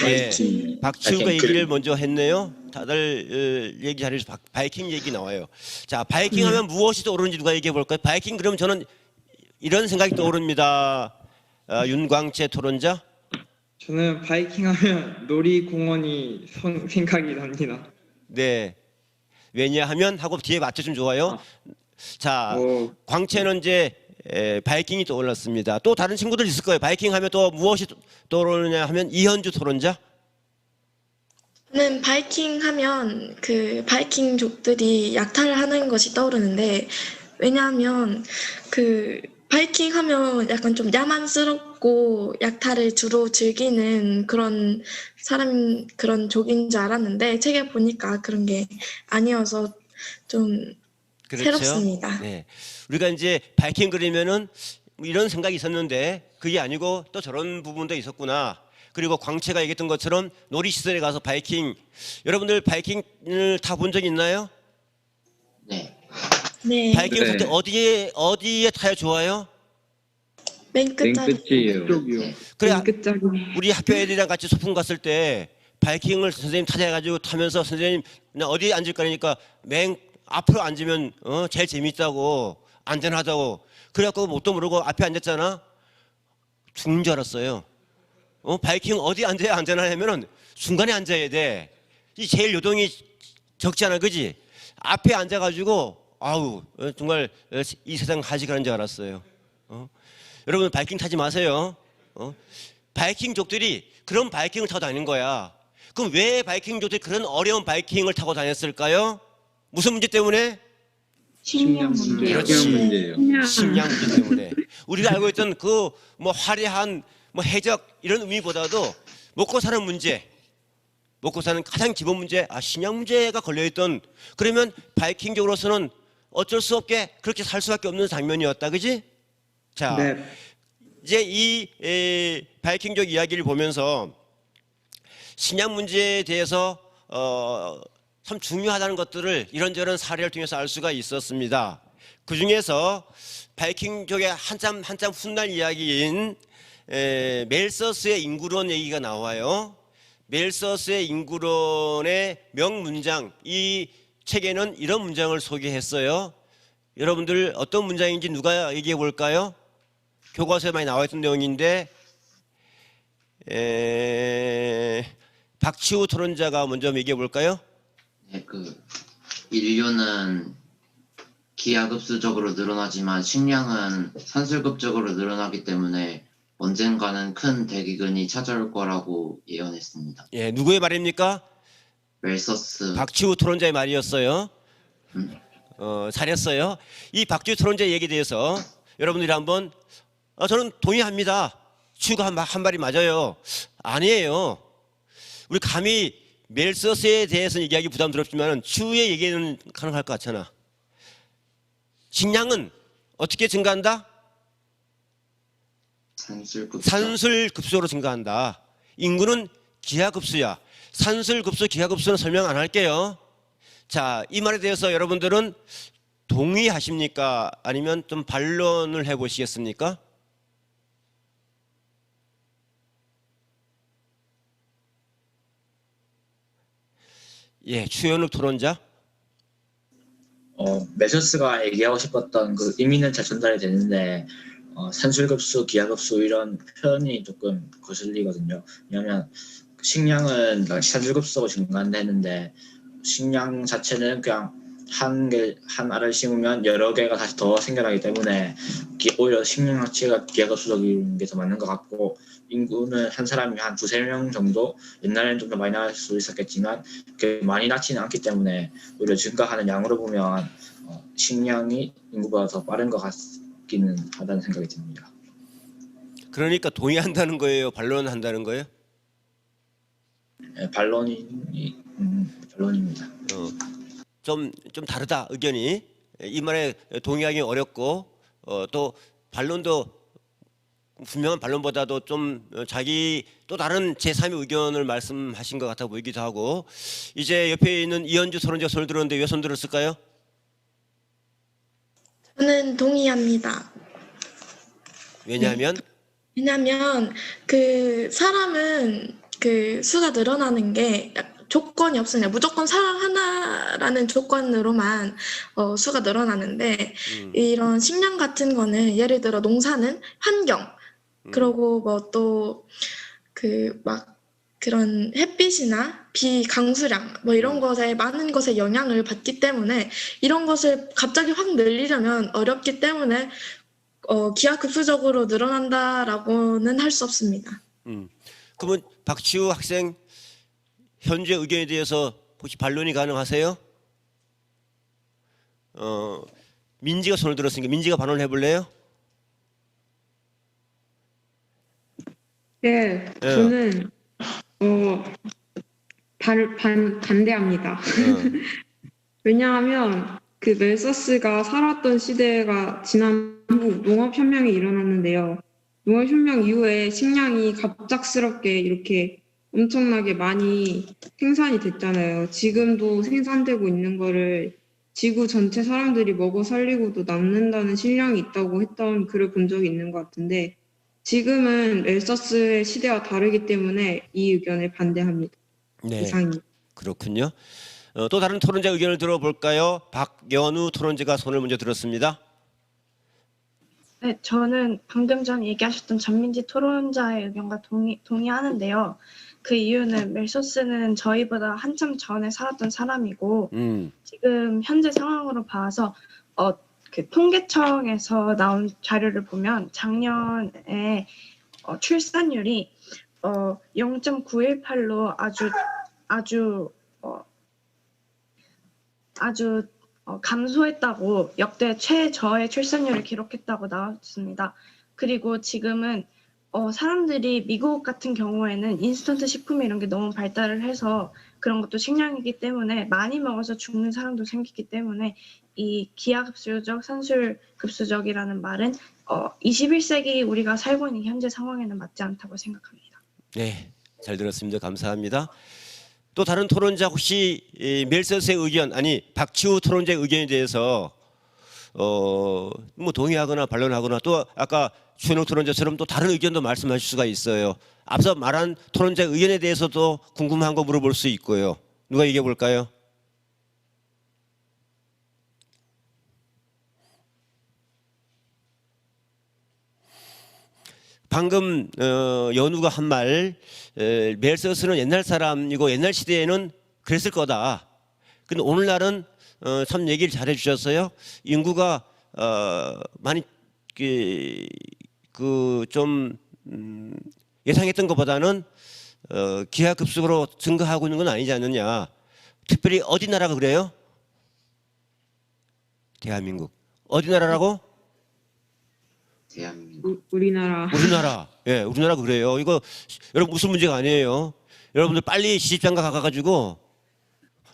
네, 박치우가 얘기를 먼저 했네요. 다들 얘기 잘해서 바이킹 얘기 나와요. 자, 바이킹 하면 무엇이 떠오르는지 누가 얘기해 볼까요? 바이킹 그러면 저는 이런 생각이 떠오릅니다. 윤광채 토론자. 저는 바이킹 하면 놀이공원이 생각이 납니다. 네. 왜냐하면 하고 뒤에 맞춰주면 좋아요. 자, 광채는 이제 바이킹이 떠올랐습니다. 또 다른 친구들 있을 거예요. 바이킹 하면 또 무엇이 떠오르느냐 하면 이현주 토론자. 저는 바이킹 하면 그 바이킹족들이 약탈을 하는 것이 떠오르는데, 왜냐하면 그 바이킹 하면 약간 좀 야만스럽고 약탈을 주로 즐기는 그런 그런 족인 줄 알았는데 책에 보니까 그런 게 아니어서 좀 그렇죠? 새롭습니다. 네. 우리가 이제 바이킹 그리면은 이런 생각이 있었는데 그게 아니고 또 저런 부분도 있었구나. 그리고 광채가 얘기했던 것처럼 놀이시설에 가서 바이킹, 여러분들 바이킹을 타본 적 있나요? 네. 네. 바이킹 탈 때 어디에 타야 좋아요? 맨 끝자리. 그래, 우리 학교 애들이랑 같이 소풍 갔을 때 바이킹을 선생님 타자 해가지고 타면서 선생님 그냥 어디에 앉을 거니까 맨 앞으로 앉으면 제일 재밌다고 안전하다고 그래갖고 뭣도 모르고 앞에 앉았잖아. 죽는 줄 알았어요. 바이킹 어디 앉아야 안전하냐면은 중간에 앉아야 돼. 이 제일 요동이 적잖아, 그지? 앞에 앉아가지고 아우 정말 이 세상 하지가는 줄 알았어요. 여러분 바이킹 타지 마세요. 바이킹족들이 그런 바이킹을 타고 다니는 거야. 그럼 왜 바이킹족들이 그런 어려운 바이킹을 타고 다녔을까요? 무슨 문제 때문에? 식량 문제. 그렇지. 식량 문제 때문에. 우리가 알고 있던 그 뭐 화려한 뭐 해적 이런 의미보다도 먹고 사는 문제, 먹고 사는 가장 기본 문제, 식량 문제가 걸려있던. 그러면 바이킹족으로서는 어쩔 수 없게 그렇게 살 수밖에 없는 장면이었다, 그지? 자, 네. 이제 이 바이킹족 이야기를 보면서 식량 문제에 대해서 참 중요하다는 것들을 이런저런 사례를 통해서 알 수가 있었습니다. 그 중에서 바이킹족의 한참 훗날 이야기인 멜서스의 인구론 얘기가 나와요. 멜서스의 인구론의 명문장, 이 책에는 이런 문장을 소개했어요. 여러분들 어떤 문장인지 누가 얘기해 볼까요? 교과서에 많이 나와 있던 내용인데 박치우 토론자가 먼저 얘기해 볼까요? 네, 인류는 기하급수적으로 늘어나지만 식량은 산술급적으로 늘어나기 때문에 언젠가는 큰 대기근이 찾아올 거라고 예언했습니다. 예, 누구의 말입니까? 멜서스. 박치우 토론자의 말이었어요. 잘했어요. 이 박치우 토론자의 얘기에 대해서 여러분들이 한번 저는 동의합니다. 치우가 한 말이 맞아요. 아니에요. 우리 감히 멜서스에 대해서는 얘기하기 부담스럽지만 치우의 얘기는 가능할 것 같잖아. 식량은 어떻게 증가한다? 산술급수로 증가한다. 인구는 기하급수야. 산술급수, 기하급수는 설명 안 할게요. 자, 이 말에 대해서 여러분들은 동의하십니까? 아니면 좀 반론을 해보시겠습니까? 예, 추현욱 토론자. 메서스가 얘기하고 싶었던 그 의미는 잘 전달이 되는데 산술급수, 기하급수 이런 표현이 조금 거슬리거든요. 왜냐하면 식량은 산술급수로 증가한다는데 식량 자체는 그냥 한 알을 심으면 여러 개가 다시 더 생겨나기 때문에 오히려 식량 자체가 기하급수적인 게 더 맞는 것 같고, 인구는 한 사람이 한 2~3명 정도, 옛날에는 좀 더 많이 낳을 수 있었겠지만 그렇게 많이 낳지는 않기 때문에 오히려 증가하는 양으로 보면 식량이 인구보다 더 빠른 것 같기는 하다는 생각이 듭니다. 그러니까 동의한다는 거예요? 반론한다는 거예요? 네, 반론입니다. 좀 다르다 의견이. 이 말에 동의하기 어렵고 또 반론도 분명한 반론보다도 좀 자기 또 다른 제3의 의견을 말씀하신 것 같아 보이기도 하고. 이제 옆에 있는 이현주 토론자 손을 들었는데 왜 손 들었을까요? 저는 동의합니다. 왜냐하면 그 사람은 그 수가 늘어나는 게 조건이 없으냐, 무조건 사람 하나라는 조건으로만 수가 늘어나는데 이런 식량 같은 거는 예를 들어 농사는 환경, 그리고 뭐 또 그 막 그런 햇빛이나 비 강수량 뭐 이런 것에 많은 것에 영향을 받기 때문에 이런 것을 갑자기 확 늘리려면 어렵기 때문에 기하급수적으로 늘어난다라고는 할 수 없습니다. 그러면 박치우 학생 현재 의견에 대해서 혹시 반론이 가능하세요? 민지가 손을 들었으니까 민지가 반론해 볼래요? 네, 저는 반대합니다. 왜냐하면 그 멜서스가 살았던 시대가 지난 후 농업혁명이 일어났는데요. 농업혁명 이후에 식량이 갑작스럽게 이렇게 엄청나게 많이 생산이 됐잖아요. 지금도 생산되고 있는 거를 지구 전체 사람들이 먹어 살리고도 남는다는 신뢰이 있다고 했던 글을 본 적이 있는 것 같은데, 지금은 멜서스의 시대와 다르기 때문에 이 의견을 반대합니다. 네, 이상입니다. 그렇군요. 또 다른 토론자 의견을 들어볼까요? 박연우 토론자가 손을 먼저 들었습니다. 네, 저는 방금 전 얘기하셨던 전민지 토론자의 의견과 동의하는데요. 그 이유는 멜서스는 저희보다 한참 전에 살았던 사람이고 지금 현재 상황으로 봐서 그 통계청에서 나온 자료를 보면 작년에 출산율이 0.918로 아주 감소했다고, 역대 최저의 출산율을 기록했다고 나왔습니다. 그리고 지금은 사람들이 미국 같은 경우에는 인스턴트 식품 이런 게 너무 발달을 해서 그런 것도 식량이기 때문에 많이 먹어서 죽는 사람도 생기기 때문에 이 기하급수적, 산술급수적이라는 말은 21세기 우리가 살고 있는 현재 상황에는 맞지 않다고 생각합니다. 네, 잘 들었습니다. 감사합니다. 또 다른 토론자 혹시 멜서스의 의견, 아니 박치우 토론자의 의견에 대해서 뭐 동의하거나 반론하거나 또 아까 추현욱 토론자처럼 또 다른 의견도 말씀하실 수가 있어요. 앞서 말한 토론자의 의견에 대해서도 궁금한 거 물어볼 수 있고요. 누가 얘기해 볼까요? 방금 연우가 한 말, 멜서스는 옛날 사람이고 옛날 시대에는 그랬을 거다. 근데 오늘날은 참 얘기를 잘해 주셨어요. 인구가 많이 좀 예상했던 것보다는 기하급수로 증가하고 있는 건 아니지 않느냐. 특별히 어디 나라가 그래요? 대한민국. 어디 나라라고? 대한민국. 우리나라. 우리나라. 예, 우리나라 그래요. 이거 여러분 무슨 문제가 아니에요. 여러분들 빨리 시집장가 가가지고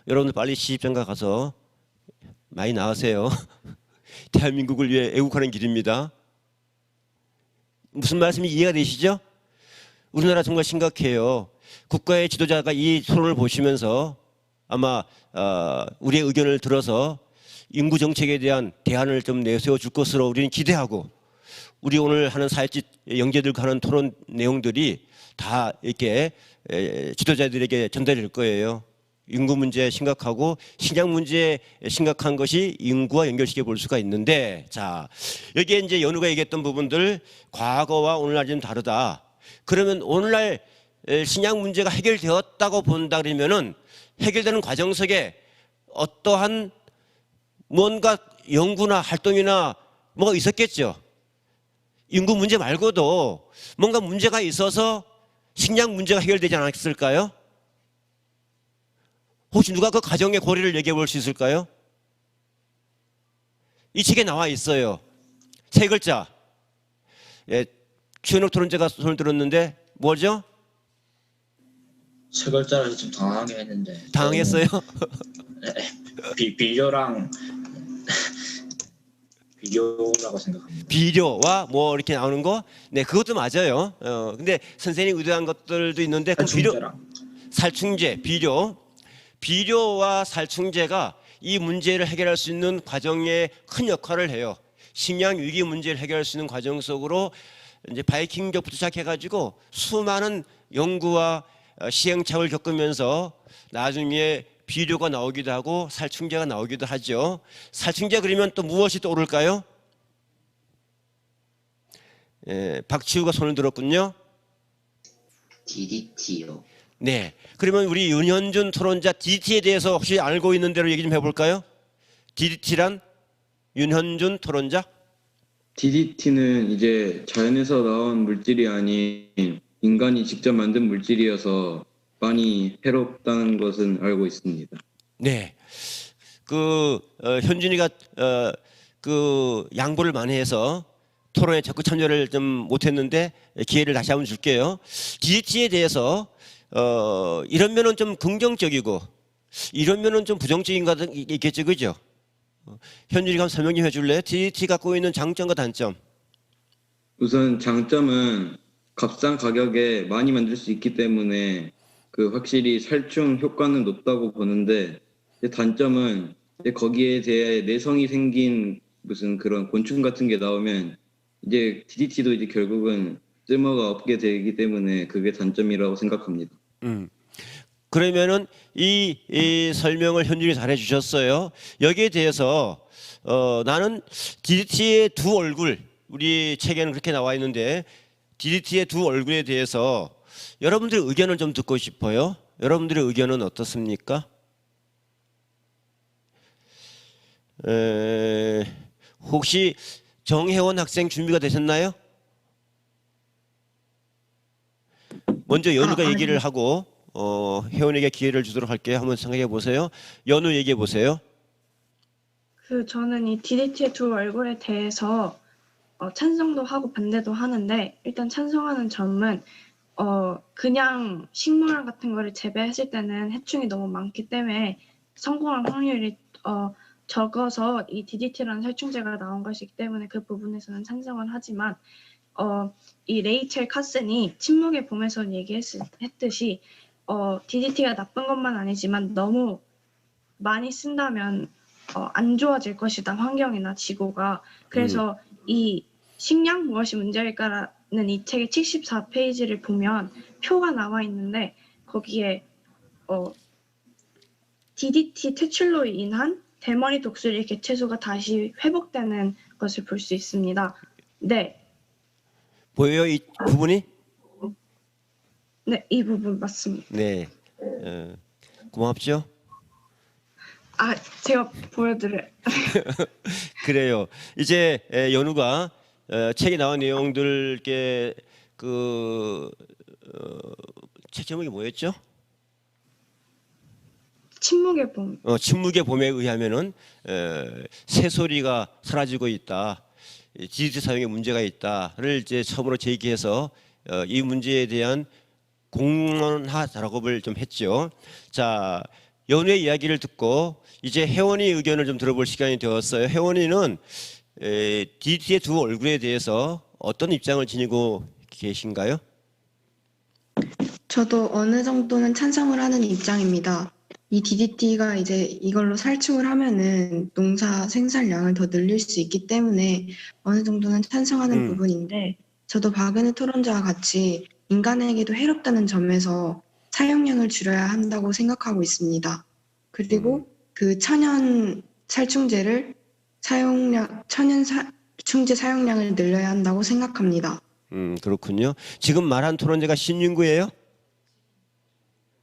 여러분들 빨리 시집장가 가서 많이 나으세요. 대한민국을 위해 애국하는 길입니다. 무슨 말씀이 이해가 되시죠? 우리나라 정말 심각해요. 국가의 지도자가 이 토론을 보시면서 아마 우리의 의견을 들어서 인구 정책에 대한 대안을 좀 내세워 줄 것으로 우리는 기대하고, 우리 오늘 하는 사회적 영재들과 하는 토론 내용들이 다 이렇게 지도자들에게 전달될 거예요. 인구 문제 심각하고 식량 문제 심각한 것이 인구와 연결시켜 볼 수가 있는데, 자, 여기에 이제 연우가 얘기했던 부분들 과거와 오늘날 좀 다르다. 그러면 오늘날 식량 문제가 해결되었다고 본다 그러면은 해결되는 과정 속에 어떠한 뭔가 연구나 활동이나 뭐가 있었겠죠. 인구 문제 말고도 뭔가 문제가 있어서 식량 문제가 해결되지 않았을까요? 혹시 누가 그 가정의 고리를 얘기해 볼 수 있을까요? 이 책에 나와 있어요. 세 글자. 예, 최은옥 토론자가 손을 들었는데 뭐죠? 세 글자를 좀 당황하게 했는데. 당황했어요? 비료랑 비료라고 생각합니다. 비료와 뭐 이렇게 나오는 거, 네, 그것도 맞아요. 근데 선생님이 의도한 것들도 있는데 그 살충제, 비료와 살충제가 이 문제를 해결할 수 있는 과정에 큰 역할을 해요. 식량 위기 문제를 해결할 수 있는 과정 속으로 이제 바이킹족부터 시작해가지고 수많은 연구와 시행착오를 겪으면서 나중에 비료가 나오기도 하고 살충제가 나오기도 하죠. 살충제 그러면 또 무엇이 떠오를까요? 박치우가 손을 들었군요. DDT요. 네. 그러면 우리 윤현준 토론자 DDT에 대해서 혹시 알고 있는 대로 얘기 좀 해볼까요? DDT란 윤현준 토론자? DDT는 이제 자연에서 나온 물질이 아닌 인간이 직접 만든 물질이어서 많이 해롭다는 것은 알고 있습니다. 네. 현준이가 양보를 많이 해서 토론에 적극 참여를 좀 못했는데 기회를 다시 한번 줄게요. DDT에 대해서 이런 면은 좀 긍정적이고 이런 면은 좀 부정적인 거 있겠죠, 그죠? 현준이가 한번 설명 좀 해줄래? DDT 갖고 있는 장점과 단점. 우선 장점은 값싼 가격에 많이 만들 수 있기 때문에 확실히 살충 효과는 높다고 보는데, 단점은 거기에 대해 내성이 생긴 무슨 그런 곤충 같은 게 나오면 이제 DDT도 이제 결국은 쓸모가 없게 되기 때문에 그게 단점이라고 생각합니다. 그러면은 이 설명을 현준이 잘 해주셨어요. 여기에 대해서 나는 DDT의 두 얼굴, 우리 책에는 그렇게 나와 있는데 DDT의 두 얼굴에 대해서 여러분들의 의견을 좀 듣고 싶어요. 여러분들의 의견은 어떻습니까? 혹시 정혜원 학생 준비가 되셨나요? 먼저 연우가 얘기를 하고 혜원에게 기회를 주도록 할게요. 한번 생각해 보세요. 연우 얘기해 보세요. 저는 이 DDT의 두 얼굴에 대해서 찬성도 하고 반대도 하는데, 일단 찬성하는 점은 그냥 식물 같은 거를 재배했을 때는 해충이 너무 많기 때문에 성공할 확률이 적어서 이 DDT라는 살충제가 나온 것이기 때문에 그 부분에서는 찬성을 하지만, 이 레이첼 카슨이 침묵의 봄에서 얘기했듯이 DDT가 나쁜 것만 아니지만 너무 많이 쓴다면 안 좋아질 것이다, 환경이나 지구가. 그래서 이 식량 무엇이 문제일까라는 이 책의 74페이지를 보면 표가 나와 있는데, 거기에 DDT 퇴출로 인한 대머리 독수리 개체수가 다시 회복되는 것을 볼 수 있습니다. 네. 보여요, 이 부분이? 네, 이 부분 맞습니다. 네. 고맙죠? 아, 제가 보여드려요. 그래요. 이제 연우가 책에 나온 내용들께 책 제목이 뭐였죠? 침묵의 봄. 침묵의 봄에 의하면은 새소리가 사라지고 있다. 디지털 사용에 문제가 있다를 이제 처음으로 제기해서 이 문제에 대한 공론화 작업을 좀 했죠. 자, 연우의 이야기를 듣고 이제 혜원이 의견을 좀 들어볼 시간이 되었어요. 혜원이는 DDT의 두 얼굴에 대해서 어떤 입장을 지니고 계신가요? 저도 어느 정도는 찬성을 하는 입장입니다. 이 DDT가 이제 이걸로 살충을 하면은 농사 생산량을 더 늘릴 수 있기 때문에 어느 정도는 찬성하는 부분인데, 저도 박은혜 토론자와 같이 인간에게도 해롭다는 점에서 사용량을 줄여야 한다고 생각하고 있습니다. 그리고 그 천연 살충제 사용량을 늘려야 한다고 생각합니다. 그렇군요. 지금 말한 토론자가 신윤구예요?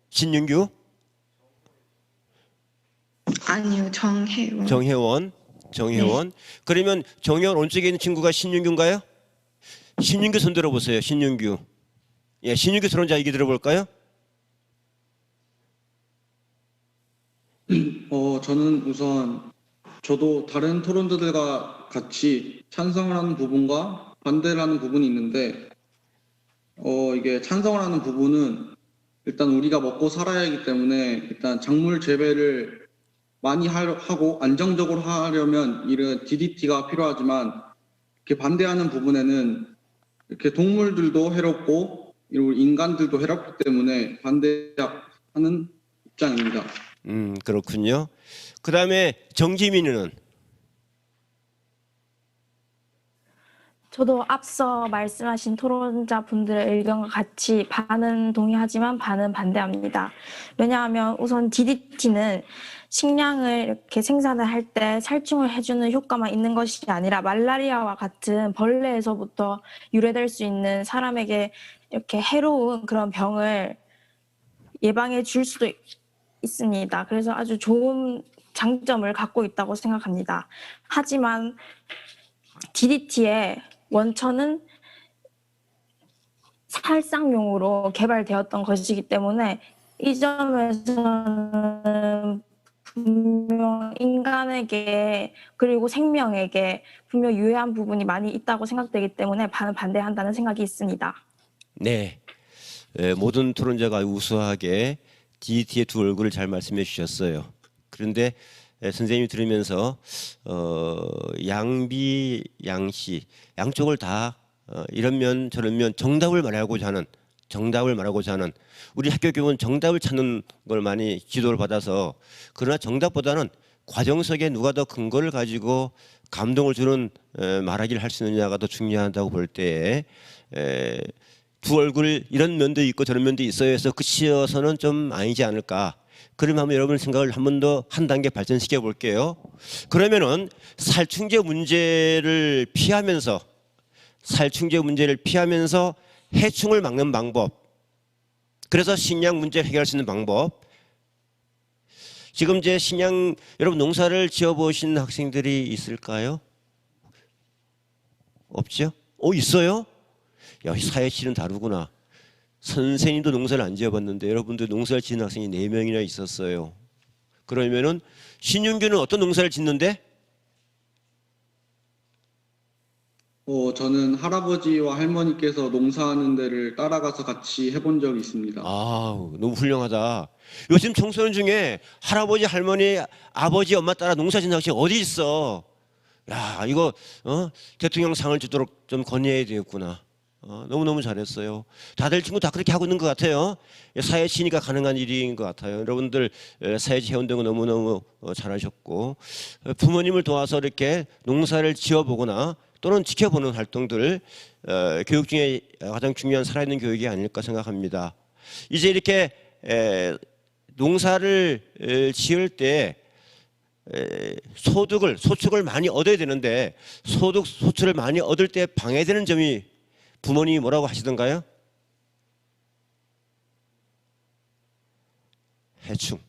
신윤규? 아니요, 정혜원. 정혜원. 네. 그러면 정혜원 오른쪽에 있는 친구가 신윤규인가요? 신윤규 손 들어보세요. 신윤규. 예, 신윤규 토론자 얘기 들어볼까요? 저는 우선 저도 다른 토론자들과 같이 찬성을 하는 부분과 반대를 하는 부분이 있는데, 이게 찬성을 하는 부분은 일단 우리가 먹고 살아야 하기 때문에 일단 작물 재배를 많이 하고 안정적으로 하려면 이런 DDT가 필요하지만, 이렇게 반대하는 부분에는 이렇게 동물들도 해롭고 그리고 인간들도 해롭기 때문에 반대하는 입장입니다. 그렇군요. 그 다음에 정지민은? 저도 앞서 말씀하신 토론자분들의 의견과 같이 반은 동의하지만 반은 반대합니다. 왜냐하면 우선 DDT는 식량을 이렇게 생산을 할 때 살충을 해주는 효과만 있는 것이 아니라 말라리아와 같은 벌레에서부터 유래될 수 있는 사람에게 이렇게 해로운 그런 병을 예방해 줄 수도 있습니다. 그래서 아주 좋은 장점을 갖고 있다고 생각합니다. 하지만 DDT의 원천은 살상용으로 개발되었던 것이기 때문에 이 점에서는 분명 인간에게 그리고 생명에게 분명 유해한 부분이 많이 있다고 생각되기 때문에 반대한다는 생각이 있습니다. 네, 모든 토론자가 우수하게 DDT의 두 얼굴을 잘 말씀해 주셨어요. 그런데 선생님이 들으면서 양비, 양씨 양쪽을 다 이런 면 저런 면 정답을 말하고자 하는 우리 학교 교육은 정답을 찾는 걸 많이 지도를 받아서, 그러나 정답보다는 과정 속에 누가 더 근거를 가지고 감동을 주는 말하기를 할 수 있느냐가 더 중요하다고 볼 때에 두 얼굴 이런 면도 있고 저런 면도 있어야 해서 그치어서는 좀 아니지 않을까. 그러면 한번 여러분 생각을 한 번 더 한 단계 발전시켜 볼게요. 그러면은 살충제 문제를 피하면서 해충을 막는 방법, 그래서 식량 문제를 해결할 수 있는 방법. 지금 이제 식량 여러분 농사를 지어보신 학생들이 있을까요? 없죠? 있어요? 야, 사회치는 다르구나. 선생님도 농사를 안 지어봤는데 여러분들 농사를 짓는 학생이 4명이나 있었어요. 그러면은 신윤규는 어떤 농사를 짓는데? 저는 할아버지와 할머니께서 농사하는 데를 따라가서 같이 해본 적이 있습니다. 너무 훌륭하다. 요즘 청소년 중에 할아버지, 할머니, 아버지, 엄마 따라 농사 짓는 학생이 어디 있어? 야, 이거 대통령 상을 주도록 좀 건의해야 되겠구나. 너무너무 잘했어요. 다들 친구 다 그렇게 하고 있는 것 같아요. 사회치니까 가능한 일인 것 같아요. 여러분들 사회치 해운동은 너무너무 잘하셨고, 부모님을 도와서 이렇게 농사를 지어보거나 또는 지켜보는 활동들, 교육 중에 가장 중요한 살아있는 교육이 아닐까 생각합니다. 이제 이렇게 농사를 지을 때 소축을 많이 얻어야 되는데 소출을 많이 얻을 때 방해되는 점이 부모님이 뭐라고 하시던가요? 해충.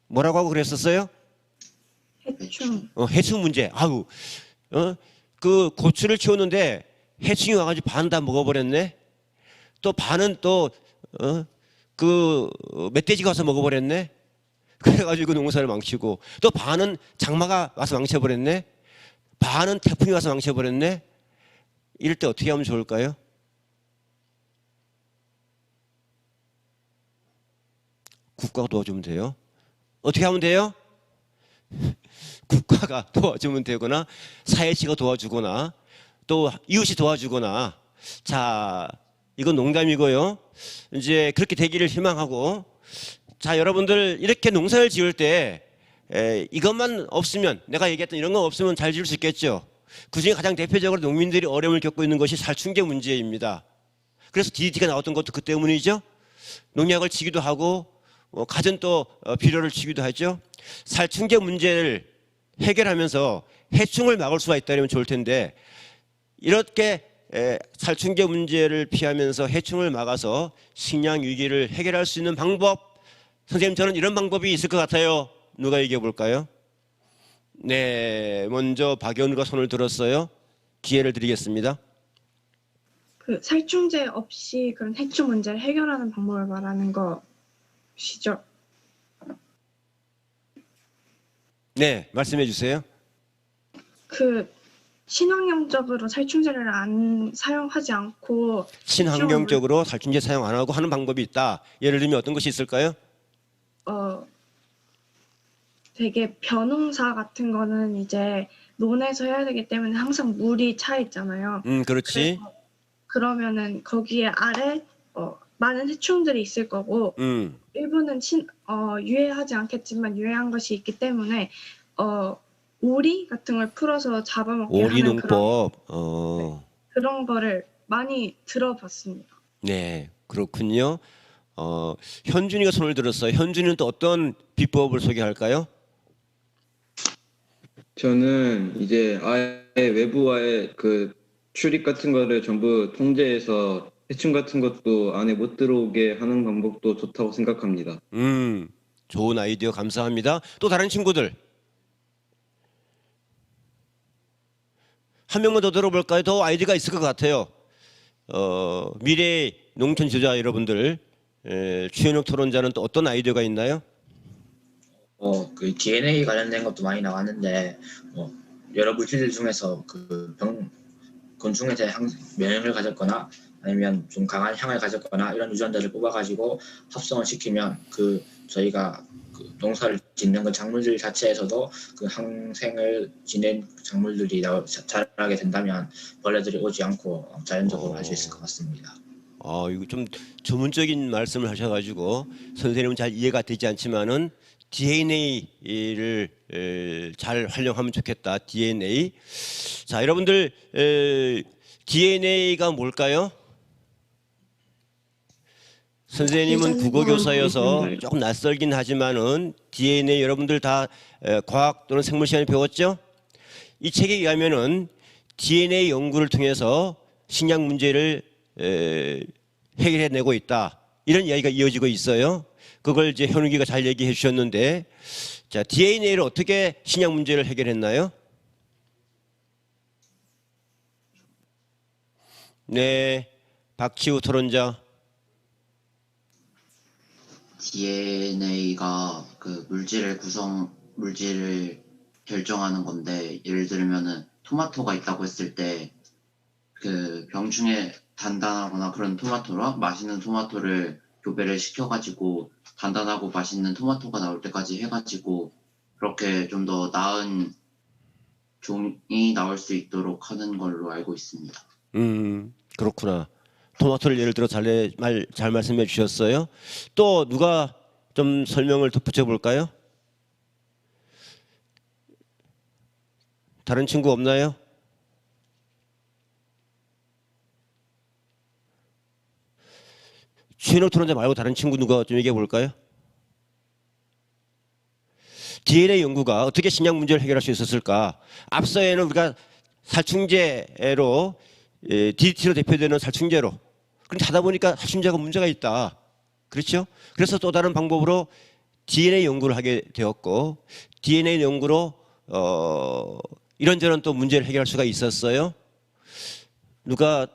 뭐라고 하고 그랬었어요? 해충. 해충 문제. 아우, 그 고추를 키웠는데 해충이 와가지고 반 다 먹어버렸네. 또 반은 또 그 멧돼지가 와서 먹어버렸네. 그래가지고 농사를 망치고, 또 반은 장마가 와서 망쳐버렸네. 반은 태풍이 와서 망쳐버렸네. 이럴 때 어떻게 하면 좋을까요? 국가가 도와주면 돼요. 어떻게 하면 돼요? 국가가 도와주면 되거나, 사회치가 도와주거나, 또 이웃이 도와주거나. 자, 이건 농담이고요. 이제 그렇게 되기를 희망하고, 자, 여러분들 이렇게 농사를 지을 때 이것만 없으면, 내가 얘기했던 이런 거 없으면 잘 지을 수 있겠죠. 그중에 가장 대표적으로 농민들이 어려움을 겪고 있는 것이 살충제 문제입니다. 그래서 DDT가 나왔던 것도 그 때문이죠. 농약을 치기도 하고 갖은 또 비료를 치기도 하죠. 살충제 문제를 해결하면서 해충을 막을 수가 있다면 좋을 텐데, 이렇게 살충제 문제를 피하면서 해충을 막아서 식량 위기를 해결할 수 있는 방법, 선생님 저는 이런 방법이 있을 것 같아요. 누가 얘기해 볼까요? 네, 먼저 박연우가 손을 들었어요. 기회를 드리겠습니다. 그 살충제 없이 그런 해충 문제를 해결하는 방법을 말하는 것이죠. 네, 말씀해 주세요. 그 친환경적으로 살충제를 안 사용하지 않고 친환경적으로 살충제 사용 안 하고 하는 방법이 있다. 예를 들면 어떤 것이 있을까요? 되게 벼농사 같은 거는 이제 논에서 해야 되기 때문에 항상 물이 차 있잖아요. 그렇지. 그러면은 거기에 아래 많은 해충들이 있을 거고 일부는 유해하지 않겠지만 유해한 것이 있기 때문에 오리 같은 걸 풀어서 잡아먹게 오리 하는 농법. 그런 거를 많이 들어봤습니다. 네, 그렇군요. 현준이가 손을 들었어요. 현준이는 또 어떤 비법을 소개할까요? 저는 이제 아예 외부와의 그 출입 같은 거를 전부 통제해서 해충 같은 것도 안에 못 들어오게 하는 방법도 좋다고 생각합니다. 좋은 아이디어 감사합니다. 또 다른 친구들 한 명만 더 들어볼까요? 더 아이디어가 있을 것 같아요. 미래 농촌 지도자 여러분들, 추현욱 토론자는 또 어떤 아이디어가 있나요? 그 DNA 관련된 것도 많이 나왔는데 여러 물질들 중에서 그 곤충에 대해 면역을 가졌거나 아니면 좀 강한 향을 가졌거나 이런 유전자를 뽑아가지고 합성을 시키면 저희가 그 농사를 짓는 그 작물들 자체에서도 그 항생을 지닌 작물들이 자라게 된다면 벌레들이 오지 않고 자연적으로 할 수 있을 것 같습니다. 이거 좀 전문적인 말씀을 하셔가지고 선생님은 잘 이해가 되지 않지만은 DNA를 잘 활용하면 좋겠다. DNA. 자, 여러분들 DNA가 뭘까요? 선생님은 국어교사여서 조금 낯설긴 하지만은 DNA 여러분들 다 과학 또는 생물 시간에 배웠죠? 이 책에 의하면은 DNA 연구를 통해서 식량 문제를 해결해내고 있다. 이런 이야기가 이어지고 있어요. 그걸 이제 현욱이가 잘 얘기해 주셨는데, 자, DNA를 어떻게 식량 문제를 해결했나요? 네, 박치우 토론자. DNA가 그 물질을 결정하는 건데, 예를 들면은 토마토가 있다고 했을 때 그 병충해 단단하거나 그런 토마토랑 맛있는 토마토를 교배를 시켜가지고 단단하고 맛있는 토마토가 나올 때까지 해가지고 그렇게 좀 더 나은 종이 나올 수 있도록 하는 걸로 알고 있습니다. 그렇구나. 토마토를 예를 들어 잘 말씀해 주셨어요. 또 누가 좀 설명을 덧붙여 볼까요? 다른 친구 없나요? 최현욱 토론자 말고 다른 친구 누가 좀 얘기해 볼까요? DNA 연구가 어떻게 식량 문제를 해결할 수 있었을까? 앞서에는 우리가 살충제로 DDT로 대표되는 살충제로. 그런데 하다 보니까 살충제가 문제가 있다. 그렇죠? 그래서 또 다른 방법으로 DNA 연구를 하게 되었고 DNA 연구로 이런저런 또 문제를 해결할 수가 있었어요. 누가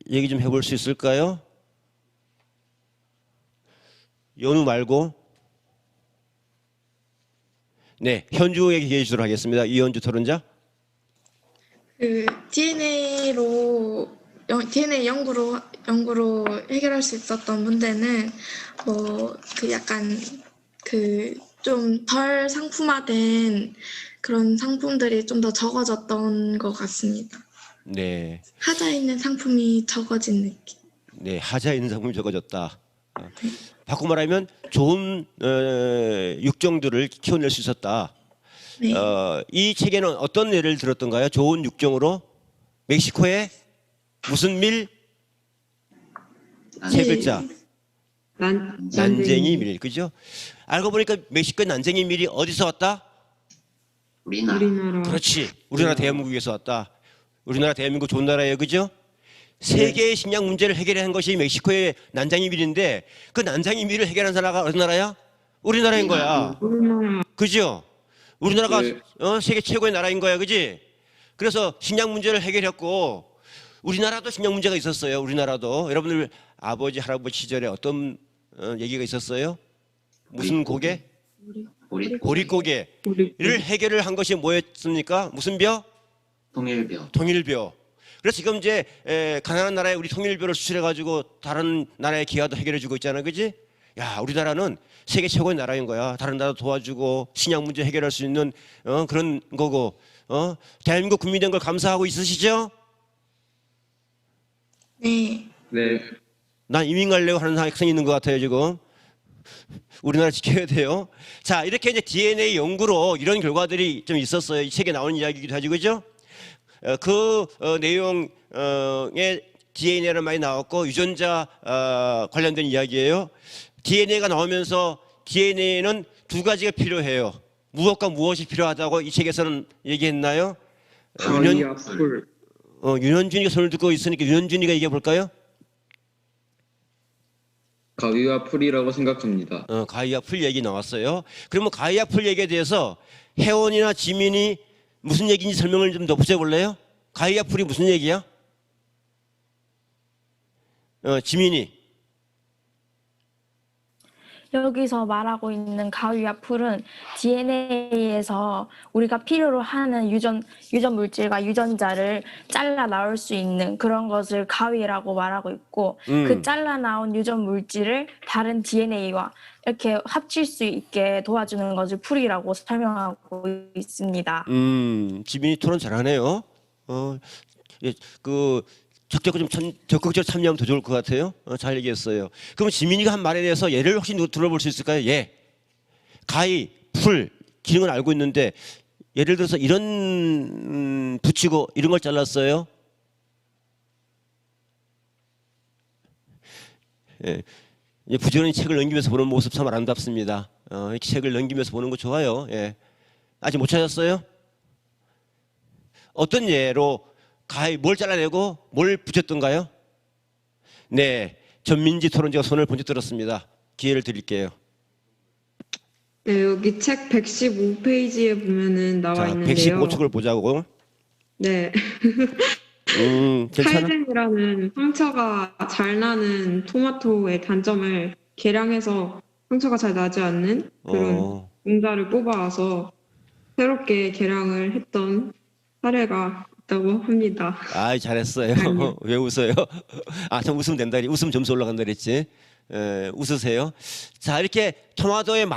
얘기 좀 해볼 수 있을까요? 연우 말고. 네, 현주 얘기해 주도록 하겠습니다. 이현주 토론자. 그 DNA 연구로 해결할 수 있었던 문제는 그 약간 그 좀 덜 상품화된 그런 상품들이 좀 더 적어졌던 것 같습니다. 네. 하자 있는 상품이 적어진 느낌. 네, 하자 있는 상품이 적어졌다. 바꿔 말하면 좋은 육종들을 키워낼 수 있었다. 네. 이 책에는 어떤 예를 들었던가요? 좋은 육종으로 멕시코에 무슨 밀? 세 글자. 난쟁이 밀, 그죠? 알고 보니까 멕시코의 난쟁이 밀이 어디서 왔다? 우리나라. 그렇지. 우리나라 대한민국에서 왔다. 우리나라 대한민국 좋은 나라예요, 그죠? 세계의 식량 문제를 해결한 것이 멕시코의 난쟁이 밀인데 그 난쟁이 밀을 해결한 나라가 어느 나라야? 우리나라인 거야. 그죠? 우리나라가 세계 최고의 나라인 거야, 그지? 그래서 식량 문제를 해결했고 우리나라도 식량 문제가 있었어요. 우리나라도 여러분들 아버지 할아버지 시절에 어떤 얘기가 있었어요? 무슨 고개? 보릿고개를 해결을 한 것이 뭐였습니까? 무슨 벼? 통일벼. 통일벼. 그래서 지금 이제 가난한 나라에 우리 통일벼를 수출해 가지고 다른 나라의 기아도 해결해 주고 있잖아, 그지? 야, 우리나라는 세계 최고의 나라인 거야. 다른 나라 도와주고 식량 문제 해결할 수 있는 그런 거고. 대한민국 국민 된 걸 감사하고 있으시죠? 네. 네. 난 이민 가려고 하는 학생이 있는 것 같아요, 지금. 우리나라 지켜야 돼요. 자, 이렇게 이제 DNA 연구로 이런 결과들이 좀 있었어요. 이 책에 나오는 이야기이기도 하죠, 그죠? 내용에 DNA는 많이 나왔고 유전자 관련된 이야기예요. DNA가 나오면서 DNA는 두 가지가 필요해요. 무엇과 무엇이 필요하다고 이 책에서는 얘기했나요? 가위와 풀. 윤현준이가 손을 듣고 있으니까 윤현준이가 얘기해 볼까요? 가위와 풀이라고 생각합니다. 가위와 풀 얘기 나왔어요. 그러면 가위와 풀 얘기에 대해서 혜원이나 지민이 무슨 얘기인지 설명을 좀 더 붙여볼래요? 가위와 풀이 무슨 얘기야? 지민이. 여기서 말하고 있는 가위와 풀은 DNA에서 우리가 필요로 하는 유전 물질과 유전자를 잘라 나올 수 있는 그런 것을 가위라고 말하고 있고 그 잘라 나온 유전 물질을 다른 DNA와 이렇게 합칠 수 있게 도와주는 것을 풀이라고 설명하고 있습니다. 지민이 토론 잘하네요. 적극적으로 참여하면 더 좋을 것 같아요. 잘 얘기했어요. 그럼 지민이가 한 말에 대해서 예를 혹시 들어볼 수 있을까요? 예. 가위, 풀, 기능은 알고 있는데 예를 들어서 이런 붙이고 이런 걸 잘랐어요. 예. 부지런히 책을 넘기면서 보는 모습 참 아름답습니다. 이렇게 책을 넘기면서 보는 거 좋아요. 예. 아직 못 찾았어요? 어떤 예로 가위 뭘 잘라내고 뭘 붙였던가요? 네, 전민지 토론자가 손을 번쩍 들었습니다. 기회를 드릴게요. 네, 여기 책 115페이지에 보면은 나와 있는데요. 115쪽을 보자고. 네. 괜찮아? 카이젠이라는 상처가 잘 나는 토마토의 단점을 개량해서 상처가 잘 나지 않는 그런 공자를 뽑아와서 새롭게 개량을 했던 사례가 있다고 합니다. 아, 잘했어요. 왜 웃어요? 참 웃으면 된다. 웃으면 점수 올라간다 그랬지. 웃으세요. 자, 이렇게 토마토의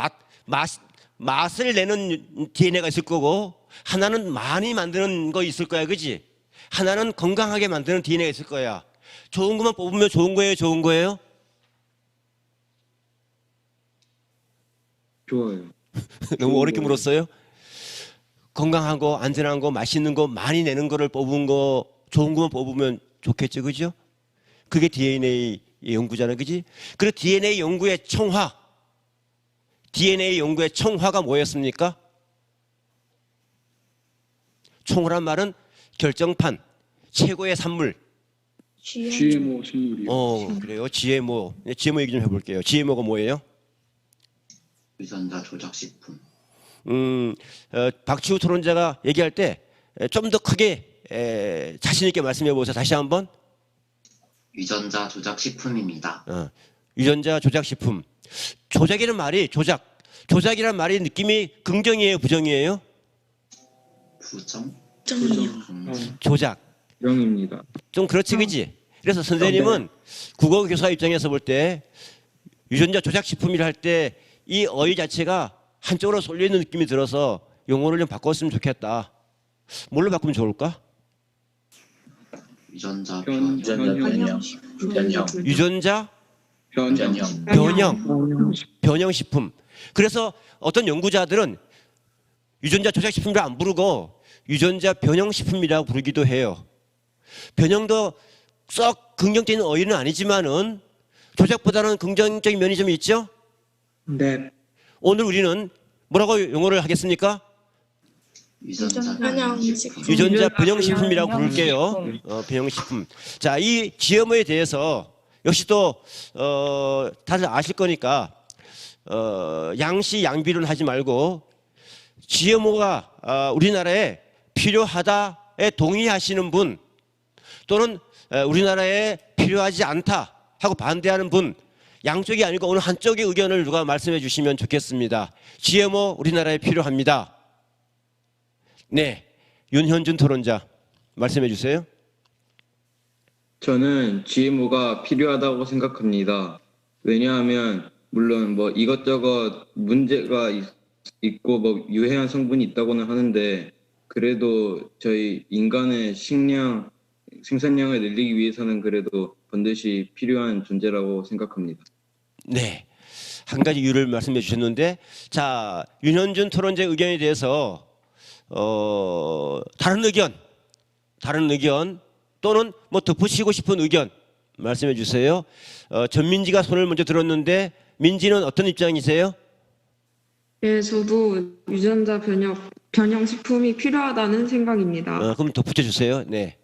맛을 내는 DNA가 있을 거고 하나는 많이 만드는 거 있을 거야, 그지? 하나는 건강하게 만드는 DNA가 있을 거야. 좋은 것만 뽑으면 좋은 거예요, 좋은 거예요? 좋아요. 너무 어렵게 물었어요? 건강하고 안전한 거 맛있는 거 많이 내는 거를 뽑은 거 좋은 거만 뽑으면 좋겠죠, 그죠? 그게 DNA 연구잖아, 그지? 그리고 DNA 연구의 청화가 뭐였습니까? 총화란 말은 결정판, 최고의 산물. GMO 식물이요. 그래요. GMO. GMO 얘기 좀 해볼게요. GMO가 뭐예요? 유전자 조작식품. 박지우 토론자가 얘기할 때 좀 더 크게 자신 있게 말씀해 보세요. 다시 한번. 유전자 조작식품입니다. 유전자 조작식품. 조작이라는 말이 조작이라는 말이 느낌이 긍정이에요, 부정이에요? 부정? 조작. 영입니다. 좀 그렇지, 그지? 그래서 선생님은 국어 교사 입장에서 볼 때 유전자 조작식품이라 할 때 이 어휘 자체가 한쪽으로 쏠려 있는 느낌이 들어서 용어를 좀 바꿨으면 좋겠다. 뭘로 바꾸면 좋을까? 유전자 변형. 유전자 변형식품. 그래서 어떤 연구자들은 유전자 조작식품이라 안 부르고 유전자 변형식품이라고 부르기도 해요. 변형도 썩 긍정적인 어휘는 아니지만은 조작보다는 긍정적인 면이 좀 있죠? 네. 오늘 우리는 뭐라고 용어를 하겠습니까? 유전자 변형식품. 유전자 변형식품이라고 부를게요. 변형식품. 자, 이 GMO에 대해서 역시 또 다들 아실 거니까 양시 양비론 하지 말고 GMO가 우리나라에 필요하다에 동의하시는 분 또는 우리나라에 필요하지 않다 하고 반대하는 분 양쪽이 아니고 어느 한쪽의 의견을 누가 말씀해 주시면 좋겠습니다. GMO 우리나라에 필요합니다. 네, 윤현준 토론자 말씀해 주세요. 저는 GMO가 필요하다고 생각합니다. 왜냐하면 물론 뭐 이것저것 문제가 있고 뭐 유해한 성분이 있다고는 하는데 그래도 저희 인간의 식량 생산량을 늘리기 위해서는 그래도 반드시 필요한 존재라고 생각합니다. 네, 한 가지 이유를 말씀해 주셨는데, 자 윤현준 토론자의 의견에 대해서 다른 의견 또는 뭐 덧붙이고 싶은 의견 말씀해 주세요. 전민지가 손을 먼저 들었는데 민지는 어떤 입장이세요? 예, 저도 유전자 변형식품이 필요하다는 생각입니다. 그럼 덧붙여 주세요. 네.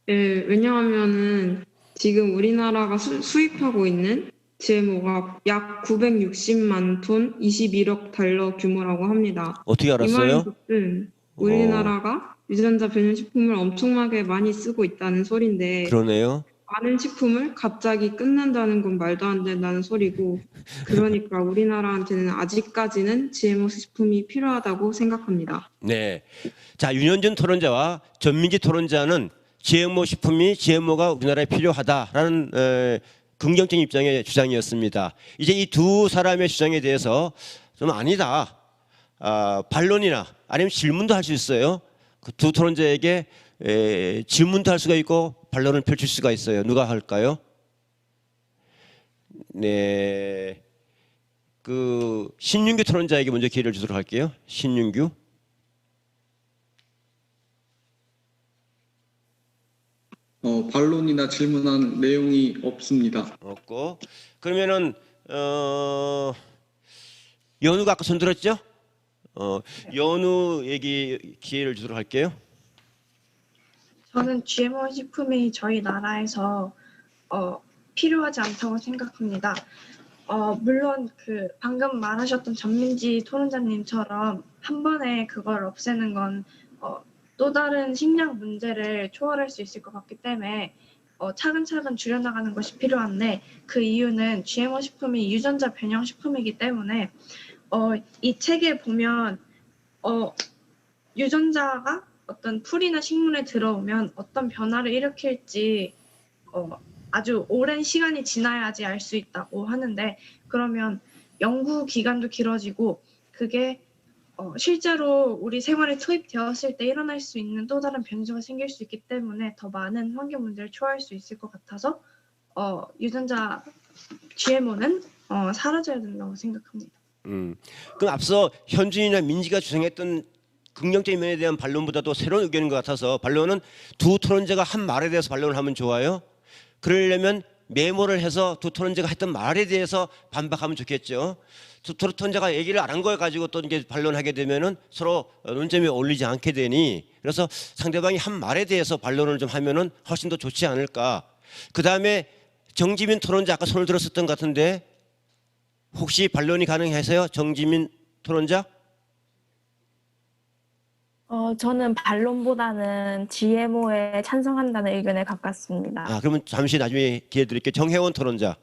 예, 왜냐하면은 지금 우리나라가 수입하고 있는 GMO가 약 960만 톤, 21억 달러 규모라고 합니다. 어떻게 알았어요? 이 말은 우리나라가 유전자 변형식품을 엄청나게 많이 쓰고 있다는 소린데 그러네요. 많은 식품을 갑자기 끊는다는 건 말도 안 된다는 소리고 그러니까 우리나라한테는 아직까지는 GMO 식품이 필요하다고 생각합니다. 네. 자, 윤현준 토론자와 전민지 토론자는 GMO가 우리나라에 필요하다라는 긍정적인 입장의 주장이었습니다. 이제 이 두 사람의 주장에 대해서 좀 아니다. 반론이나 아니면 질문도 할 수 있어요. 그 두 토론자에게 질문도 할 수가 있고 반론을 펼칠 수가 있어요. 누가 할까요? 네, 그 신윤규 토론자에게 먼저 기회를 주도록 할게요. 신윤규. 반론이나 질문한 내용이 없습니다. 없고 그러면은 연우가 아까 손 들었죠? 연우 얘기 기회를 주도록 할게요. 저는 GMO 식품이 저희 나라에서 필요하지 않다고 생각합니다. 물론 그 방금 말하셨던 전민지 토론자님처럼 한 번에 그걸 없애는 건 또 다른 식량 문제를 초월할 수 있을 것 같기 때문에 차근차근 줄여나가는 것이 필요한데 그 이유는 GMO 식품이 유전자 변형 식품이기 때문에 이 책에 보면 유전자가 어떤 풀이나 식물에 들어오면 어떤 변화를 일으킬지 아주 오랜 시간이 지나야지 알 수 있다고 하는데 그러면 연구 기간도 길어지고 그게 실제로 우리 생활에 투입되었을 때 일어날 수 있는 또 다른 변수가 생길 수 있기 때문에 더 많은 환경 문제를 초월할 수 있을 것 같아서 유전자 GMO는 사라져야 된다고 생각합니다. 그럼 앞서 현준이나 민지가 주장했던 긍정적인 면에 대한 반론보다도 새로운 의견인 것 같아서 반론은 두 토론자가 한 말에 대해서 반론을 하면 좋아요. 그러려면 메모를 해서 두 토론자가 했던 말에 대해서 반박하면 좋겠죠. 토론자가 얘기를 안 한 걸 가지고 또 이게 반론하게 되면은 서로 논점이 어울리지 않게 되니, 그래서 상대방이 한 말에 대해서 반론을 좀 하면은 훨씬 더 좋지 않을까. 그 다음에 정지민 토론자 아까 손을 들었었던 것 같은데 혹시 반론이 가능해서요? 정지민 토론자? 저는 반론보다는 GMO에 찬성한다는 의견에 가깝습니다. 아, 그러면 잠시 나중에 기회 드릴게요. 정혜원 토론자.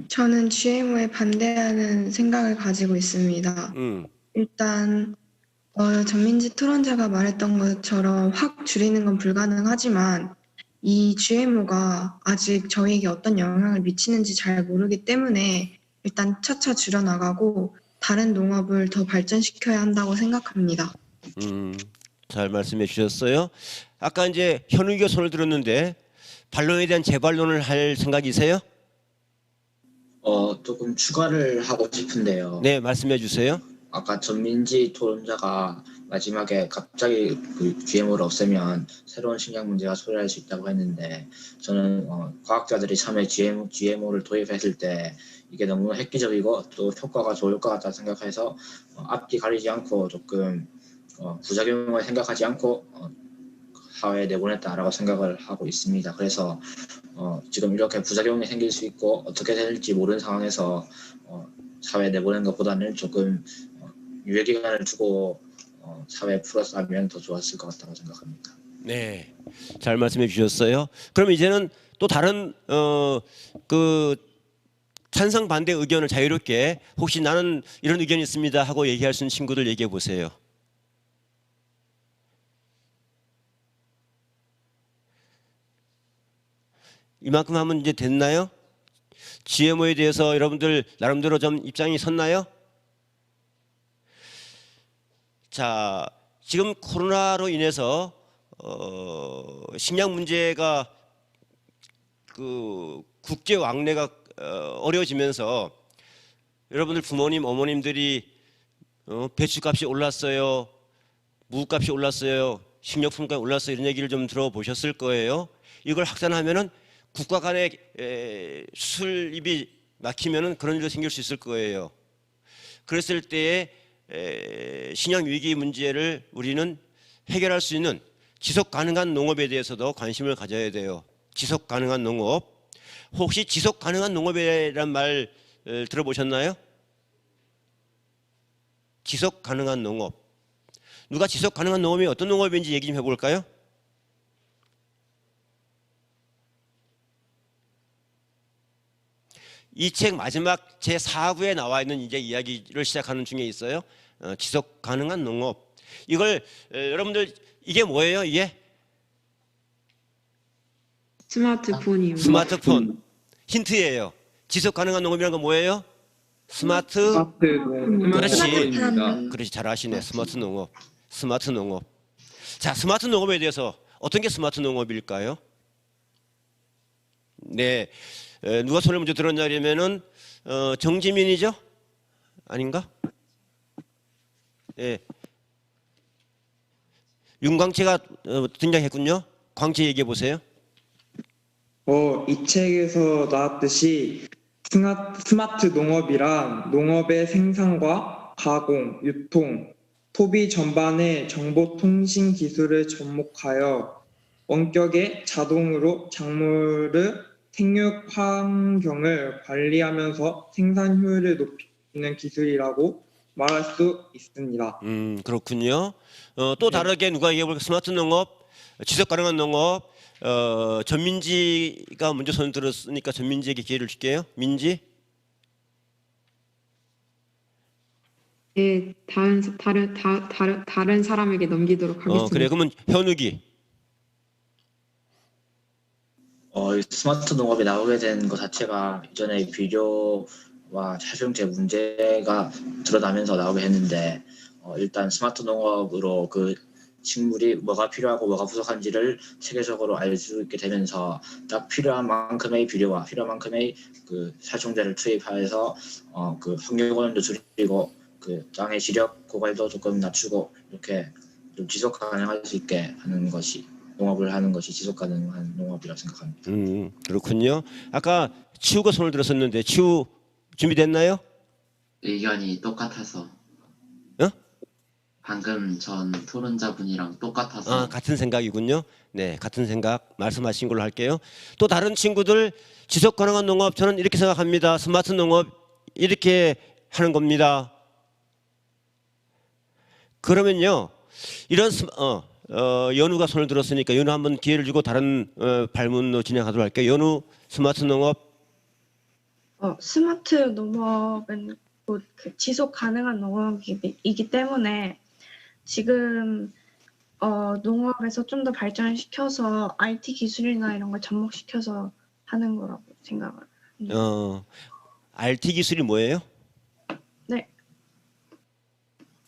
저는 GMO에 반대하는 생각을 가지고 있습니다. 일단 전민지 토론자가 말했던 것처럼 확 줄이는 건 불가능하지만 이 GMO가 아직 저희에게 어떤 영향을 미치는지 잘 모르기 때문에 일단 차차 줄여나가고 다른 농업을 더 발전시켜야 한다고 생각합니다. 잘 말씀해 주셨어요. 아까 이제 현욱이가 손을 들었는데 반론에 대한 재반론을 할 생각이세요? 조금 추가를 하고 싶은데요. 네, 말씀해 주세요. 아까 전민지 토론자가 마지막에 갑자기 그 GMO를 없애면 새로운 식량 문제가 초래할 수 있다고 했는데, 저는 과학자들이 처음에 GMO를 도입했을 때 이게 너무 획기적이고 또 효과가 좋을 것 같다 생각해서 앞뒤 가리지 않고 조금 부작용을 생각하지 않고 사회에 내보냈다라고 생각을 하고 있습니다. 그래서 지금 이렇게 부작용이 생길 수 있고 어떻게 될지 모르는 상황에서 사회에 내보낸 것보다는 조금 유예기간을 두고 사회에 풀었다면 더 좋았을 것 같다고 생각합니다. 네, 잘 말씀해 주셨어요. 그럼 이제는 또 다른 그 찬성 반대 의견을 자유롭게 혹시 나는 이런 의견이 있습니다 하고 얘기할 수 있는 친구들 얘기해 보세요. 이만큼 하면 이제 됐나요? GMO에 대해서 여러분들 나름대로 좀 입장이 섰나요? 자, 지금 코로나로 인해서 식량 문제가 그 국제 왕래가 어려워지면서 여러분들 부모님, 어머님들이 배추값이 올랐어요, 무값이 올랐어요, 식료품값이 올랐어요 이런 얘기를 좀 들어보셨을 거예요. 이걸 확산하면은 국가 간의 수출입이 막히면은 그런 일도 생길 수 있을 거예요. 그랬을 때에 식량 위기 문제를 우리는 해결할 수 있는 지속 가능한 농업에 대해서도 관심을 가져야 돼요. 지속 가능한 농업. 혹시 지속 가능한 농업이란 말 들어보셨나요? 지속 가능한 농업. 누가 지속 가능한 농업이 어떤 농업인지 얘기 좀 해볼까요? 이 책 마지막 제4부에 나와 있는 이제 이야기를 시작하는 중에 있어요. 지속 가능한 농업. 이걸 여러분들 이게 뭐예요? 이게 스마트폰이요. 스마트폰. 힌트예요. 지속 가능한 농업이라는 건 뭐예요? 스마트 그렇지. 그렇지, 잘 아시네. 스마트 농업. 스마트 농업. 자, 스마트 농업에 대해서 어떤 게 스마트 농업일까요? 네. 누가 손을 먼저 들었냐면은 정지민이죠? 아닌가? 예. 윤광채가 등장했군요. 광채 얘기해 보세요. 이 책에서 나왔듯이 스마트 농업이란 농업의 생산과 가공, 유통, 소비 전반의 정보통신 기술을 접목하여 원격의 자동으로 작물의 생육 환경을 관리하면서 생산 효율을 높이는 기술이라고 말할 수 있습니다. 그렇군요. 또 다르게 누가 얘기해볼까? 스마트 농업, 지속 가능한 농업. 전민지가 먼저 손 들었으니까 전민지에게 기회를 줄게요. 민지. 네, 다른 사람에게 넘기도록 하겠습니다. 그래. 그러면 현욱이. 이 스마트 농업이 나오게 된 것 자체가 이전에 비료와 차종제 문제가 드러나면서 나오게 했는데, 일단 스마트 농업으로 그 식물이 뭐가 필요하고 뭐가 부족한지를 체계적으로 알 수 있게 되면서 딱 필요한 만큼의 비료와 필요한 만큼의 그 살충제를 투입하여서 그 환경 오염도 줄이고 그 땅의 지력 고갈도 조금 낮추고 이렇게 좀 지속 가능할 수 있게 하는 것이 농업을 하는 것이 지속 가능한 농업이라고 생각합니다. 그렇군요. 아까 치우가 손을 들었었는데 치우 준비됐나요? 의견이 똑같아서. 어? 방금 전 토론자분이랑 똑같아서. 같은 생각이군요. 네, 같은 생각 말씀하신 걸로 할게요. 또 다른 친구들 지속 가능한 농업 저는 이렇게 생각합니다. 스마트 농업 이렇게 하는 겁니다. 그러면요, 이런 연우가 손을 들었으니까 연우 한번 기회를 주고 다른 발문으로 진행하도록 할게요. 연우 스마트 농업. 스마트 농업은 곧 그 지속 가능한 농업이기 때문에 지금 농업에서 좀 더 발전을 시켜서 IT 기술이나 이런 걸 접목시켜서 하는 거라고 생각을 합니다. RT 기술이 뭐예요? 네.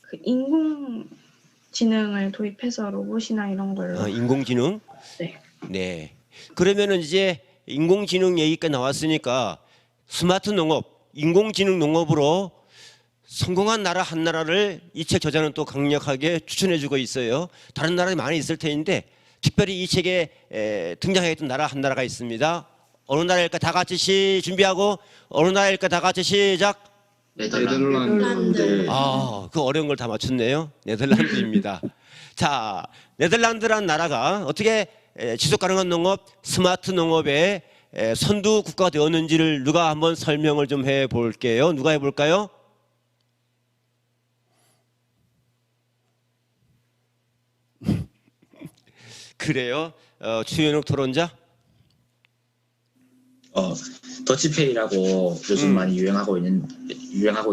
그 인공지능을 도입해서 로봇이나 이런 걸로. 인공지능? 네. 네. 그러면은 이제 인공지능 얘기가 나왔으니까 스마트 농업, 인공지능 농업으로 성공한 나라 한 나라를 이 책 저자는 또 강력하게 추천해주고 있어요. 다른 나라에 많이 있을 텐데 특별히 이 책에 등장했던 나라 한 나라가 있습니다. 어느 나라일까? 다 같이 준비하고 어느 나라일까? 다 같이 시작. 네덜란드. 그 어려운 걸 다 맞췄네요. 네덜란드입니다. 자, 네덜란드란 나라가 어떻게 지속 가능한 농업, 스마트 농업의 선두 국가가 되었는지를 누가 한번 설명을 좀 해볼게요. 누가 해볼까요? 그래요. 추현욱 토론자. 더치페이라고 요즘 많이 유행하고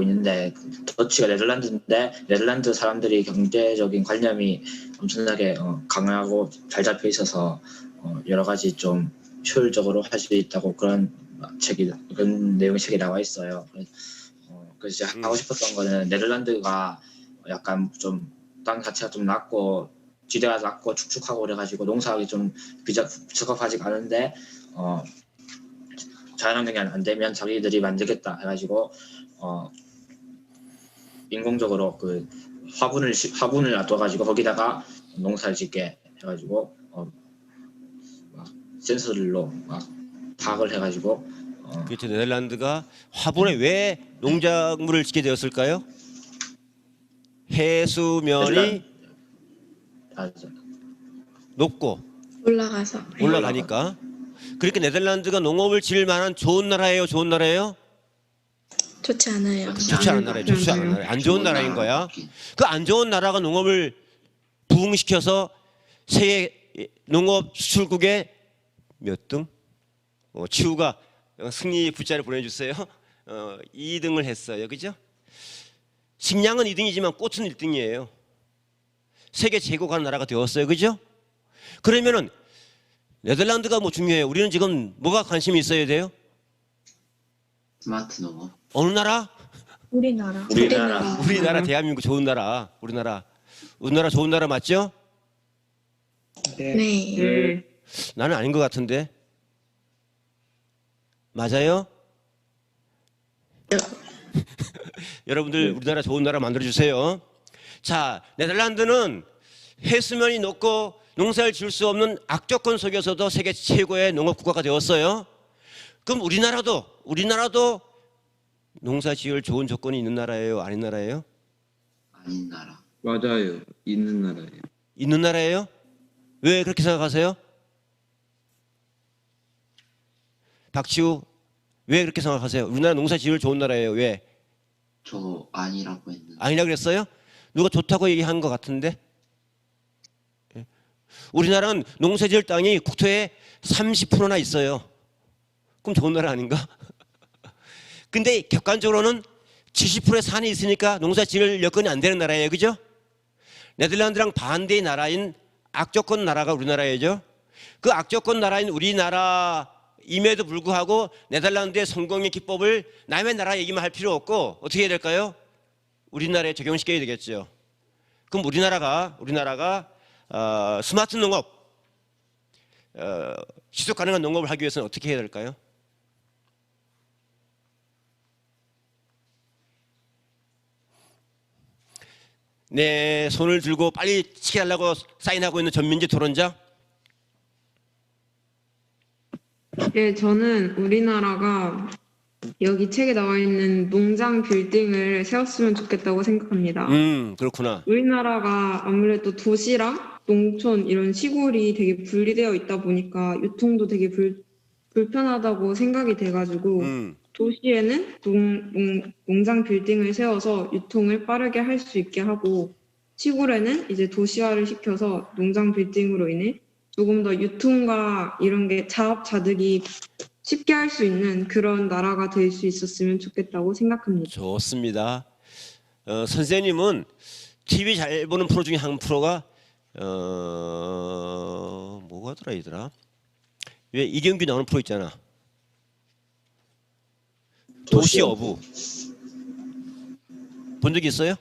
있는데 더치가 네덜란드인데 네덜란드 사람들이 경제적인 관념이 엄청나게 강하고 잘 잡혀 있어서 여러 가지 좀 효율적으로 할 수 있다고 그런 내용의 책이 나와 있어요. 그래서 제가 하고 싶었던 거는 네덜란드가 약간 좀 땅 자체가 좀 낮고 지대가 낮고 축축하고 그래가지고 농사하기 좀 적합하지 않은데 자연환경이 안 되면 자기들이 만들겠다 해가지고 인공적으로 그 화분을 놔둬가지고 거기다가 농사를 짓게 해가지고 막 센서들로 막 파악을 해가지고 그렇죠. 네덜란드가 화분에 왜 농작물을 짓게 되었을까요? 해수면이 높고 올라가니까. 그렇게 네덜란드가 농업을 지을 만한 좋은 나라예요, 좋은 나라예요? 좋지 않아요. 좋지 않은 나라예요, 좋지 않은 나라예요. 안 좋은 나라인 거야. 그 안 좋은 나라가 농업을 부흥시켜서 세계 농업 수출국의 몇 등? 치우가 승리 부자를 보내주세요. 2등을 했어요, 그죠? 식량은 2등이지만 꽃은 1등이에요. 세계 최고 가는 나라가 되었어요, 그죠? 그러면은 네덜란드가 뭐 중요해요. 우리는 지금 뭐가 관심이 있어야 돼요? 스마트 농업. 어느 나라? 우리나라. 우리나라 대한민국 좋은 나라. 우리나라 좋은 나라 맞죠? 네. 나는 아닌 것 같은데. 맞아요? 여러분들 우리나라 좋은 나라 만들어주세요. 자, 네덜란드는 해수면이 높고 농사를 지을 수 없는 악조건 속에서도 세계 최고의 농업 국가가 되었어요. 그럼 우리나라도 농사 지을 좋은 조건이 있는 나라예요? 아닌 나라예요? 아닌 나라. 맞아요. 있는 나라예요. 있는 나라예요? 왜 그렇게 생각하세요? 박치우, 왜 그렇게 생각하세요? 우리나라 농사 지을 좋은 나라예요. 왜? 저 아니라고 했는데. 아니라고 그랬어요? 누가 좋다고 얘기한 것 같은데? 우리나라는 농사 지을 땅이 국토의 30%나 있어요. 그럼 좋은 나라 아닌가? 근데 객관적으로는 70%의 산이 있으니까 농사 지을 여건이 안 되는 나라예요. 그죠? 네덜란드랑 반대의 나라인 악조건 나라가 우리나라예요. 그 악조건 나라인 우리나라임에도 불구하고 네덜란드의 성공의 기법을 남의 나라 얘기만 할 필요 없고 어떻게 해야 될까요? 우리나라에 적용시켜야 되겠죠. 그럼 우리나라가 스마트 농업, 지속 가능한 농업을 하기 위해서는 어떻게 해야 될까요? 네, 손을 들고 빨리 치게 하려고 사인하고 있는 전민지 토론자. 예, 저는 우리나라가 여기 책에 나와 있는 농장 빌딩을 세웠으면 좋겠다고 생각합니다. 그렇구나. 우리나라가 아무래도 도시랑 농촌 이런 시골이 되게 분리되어 있다 보니까 유통도 되게 불편하다고 생각이 돼가지고 도시에는 농장 빌딩을 세워서 유통을 빠르게 할 수 있게 하고 시골에는 이제 도시화를 시켜서 농장 빌딩으로 인해 조금 더 유통과 이런 게 자업자득이 쉽게 할 수 있는 그런 나라가 될 수 있었으면 좋겠다고 생각합니다. 좋습니다. 선생님은 TV 잘 보는 프로 중에 한 프로가 뭐가더라 얘들아? 왜 이경규 나오는 프로 있잖아. 도시어부. 본 적 있어요?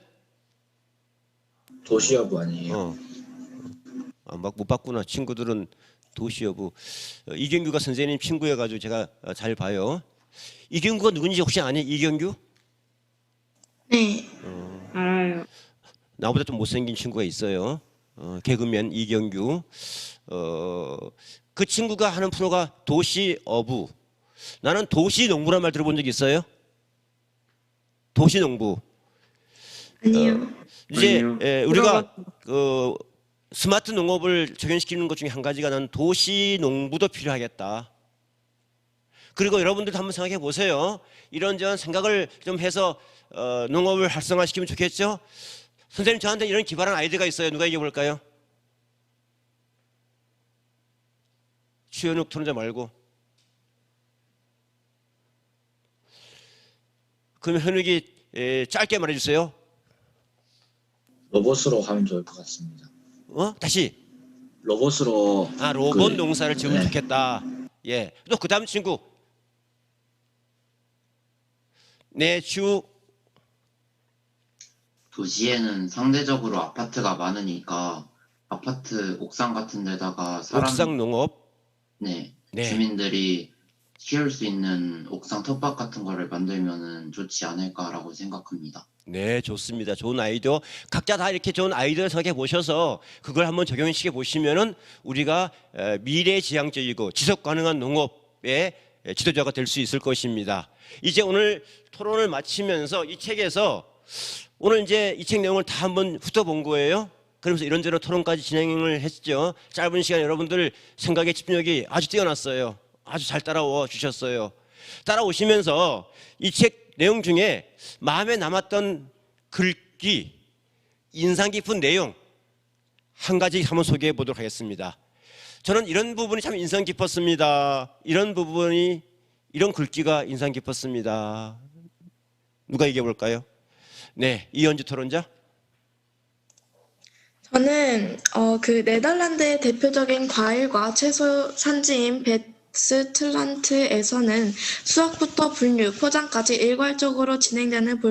도시어부 아니에요? 막 못 봤구나. 친구들은 도시어부. 이경규가 선생님 친구여가지고 제가 잘 봐요. 이경규가 누군지 혹시 아니? 이경규? 네. 알아요. 나보다 좀 못생긴 친구가 있어요. 개그맨 이경규. 그 친구가 하는 프로가 도시어부. 나는 도시농부란 말 들어본 적 있어요? 도시농부. 아니요. 이제 아니요. 우리가 그 스마트 농업을 적용시키는 것 중에 한 가지가 난 도시농부도 필요하겠다. 그리고 여러분들도 한번 생각해 보세요. 이런저런 생각을 좀 해서 농업을 활성화시키면 좋겠죠? 선생님 저한테 이런 기발한 아이디어가 있어요. 누가 얘기해 볼까요? 최현욱 토론자 말고. 그러면 현욱이 짧게 말해주세요. 로봇으로 하면 좋을 것 같습니다. 다시. 로봇으로. 로봇 농사를 지으면 네. 좋겠다. 예. 또 그 다음 친구. 도시에는 상대적으로 아파트가 많으니까 아파트 옥상 같은 데다가 옥상 농업. 네, 네. 주민들이 키울 수 있는 옥상 텃밭 같은 거를 만들면은 좋지 않을까라고 생각합니다. 네, 좋습니다. 좋은 아이디어. 각자 다 이렇게 좋은 아이디어를 생각해 보셔서 그걸 한번 적용시켜 보시면은 우리가 미래지향적이고 지속 가능한 농업의 지도자가 될 수 있을 것입니다. 이제 오늘 토론을 마치면서 이 책에서 오늘 이제 이 책 내용을 다 한번 훑어본 거예요. 그러면서 이런저런 토론까지 진행을 했죠. 짧은 시간에 여러분들 생각의 집중력이 아주 뛰어났어요. 아주 잘 따라와 주셨어요. 따라오시면서 이 책 내용 중에 마음에 남았던 글귀, 인상 깊은 내용 한 가지 한번 소개해 보도록 하겠습니다. 저는 이런 부분이 참 인상 깊었습니다. 이런 글귀가 인상 깊었습니다. 누가 얘기해 볼까요? 네, 이현주 토론자. 저는 그 네덜란드의 대표적인 과일과 채소 산지인 베스틀란트에서는 수확부터 분류, 포장까지 일괄적으로 진행되는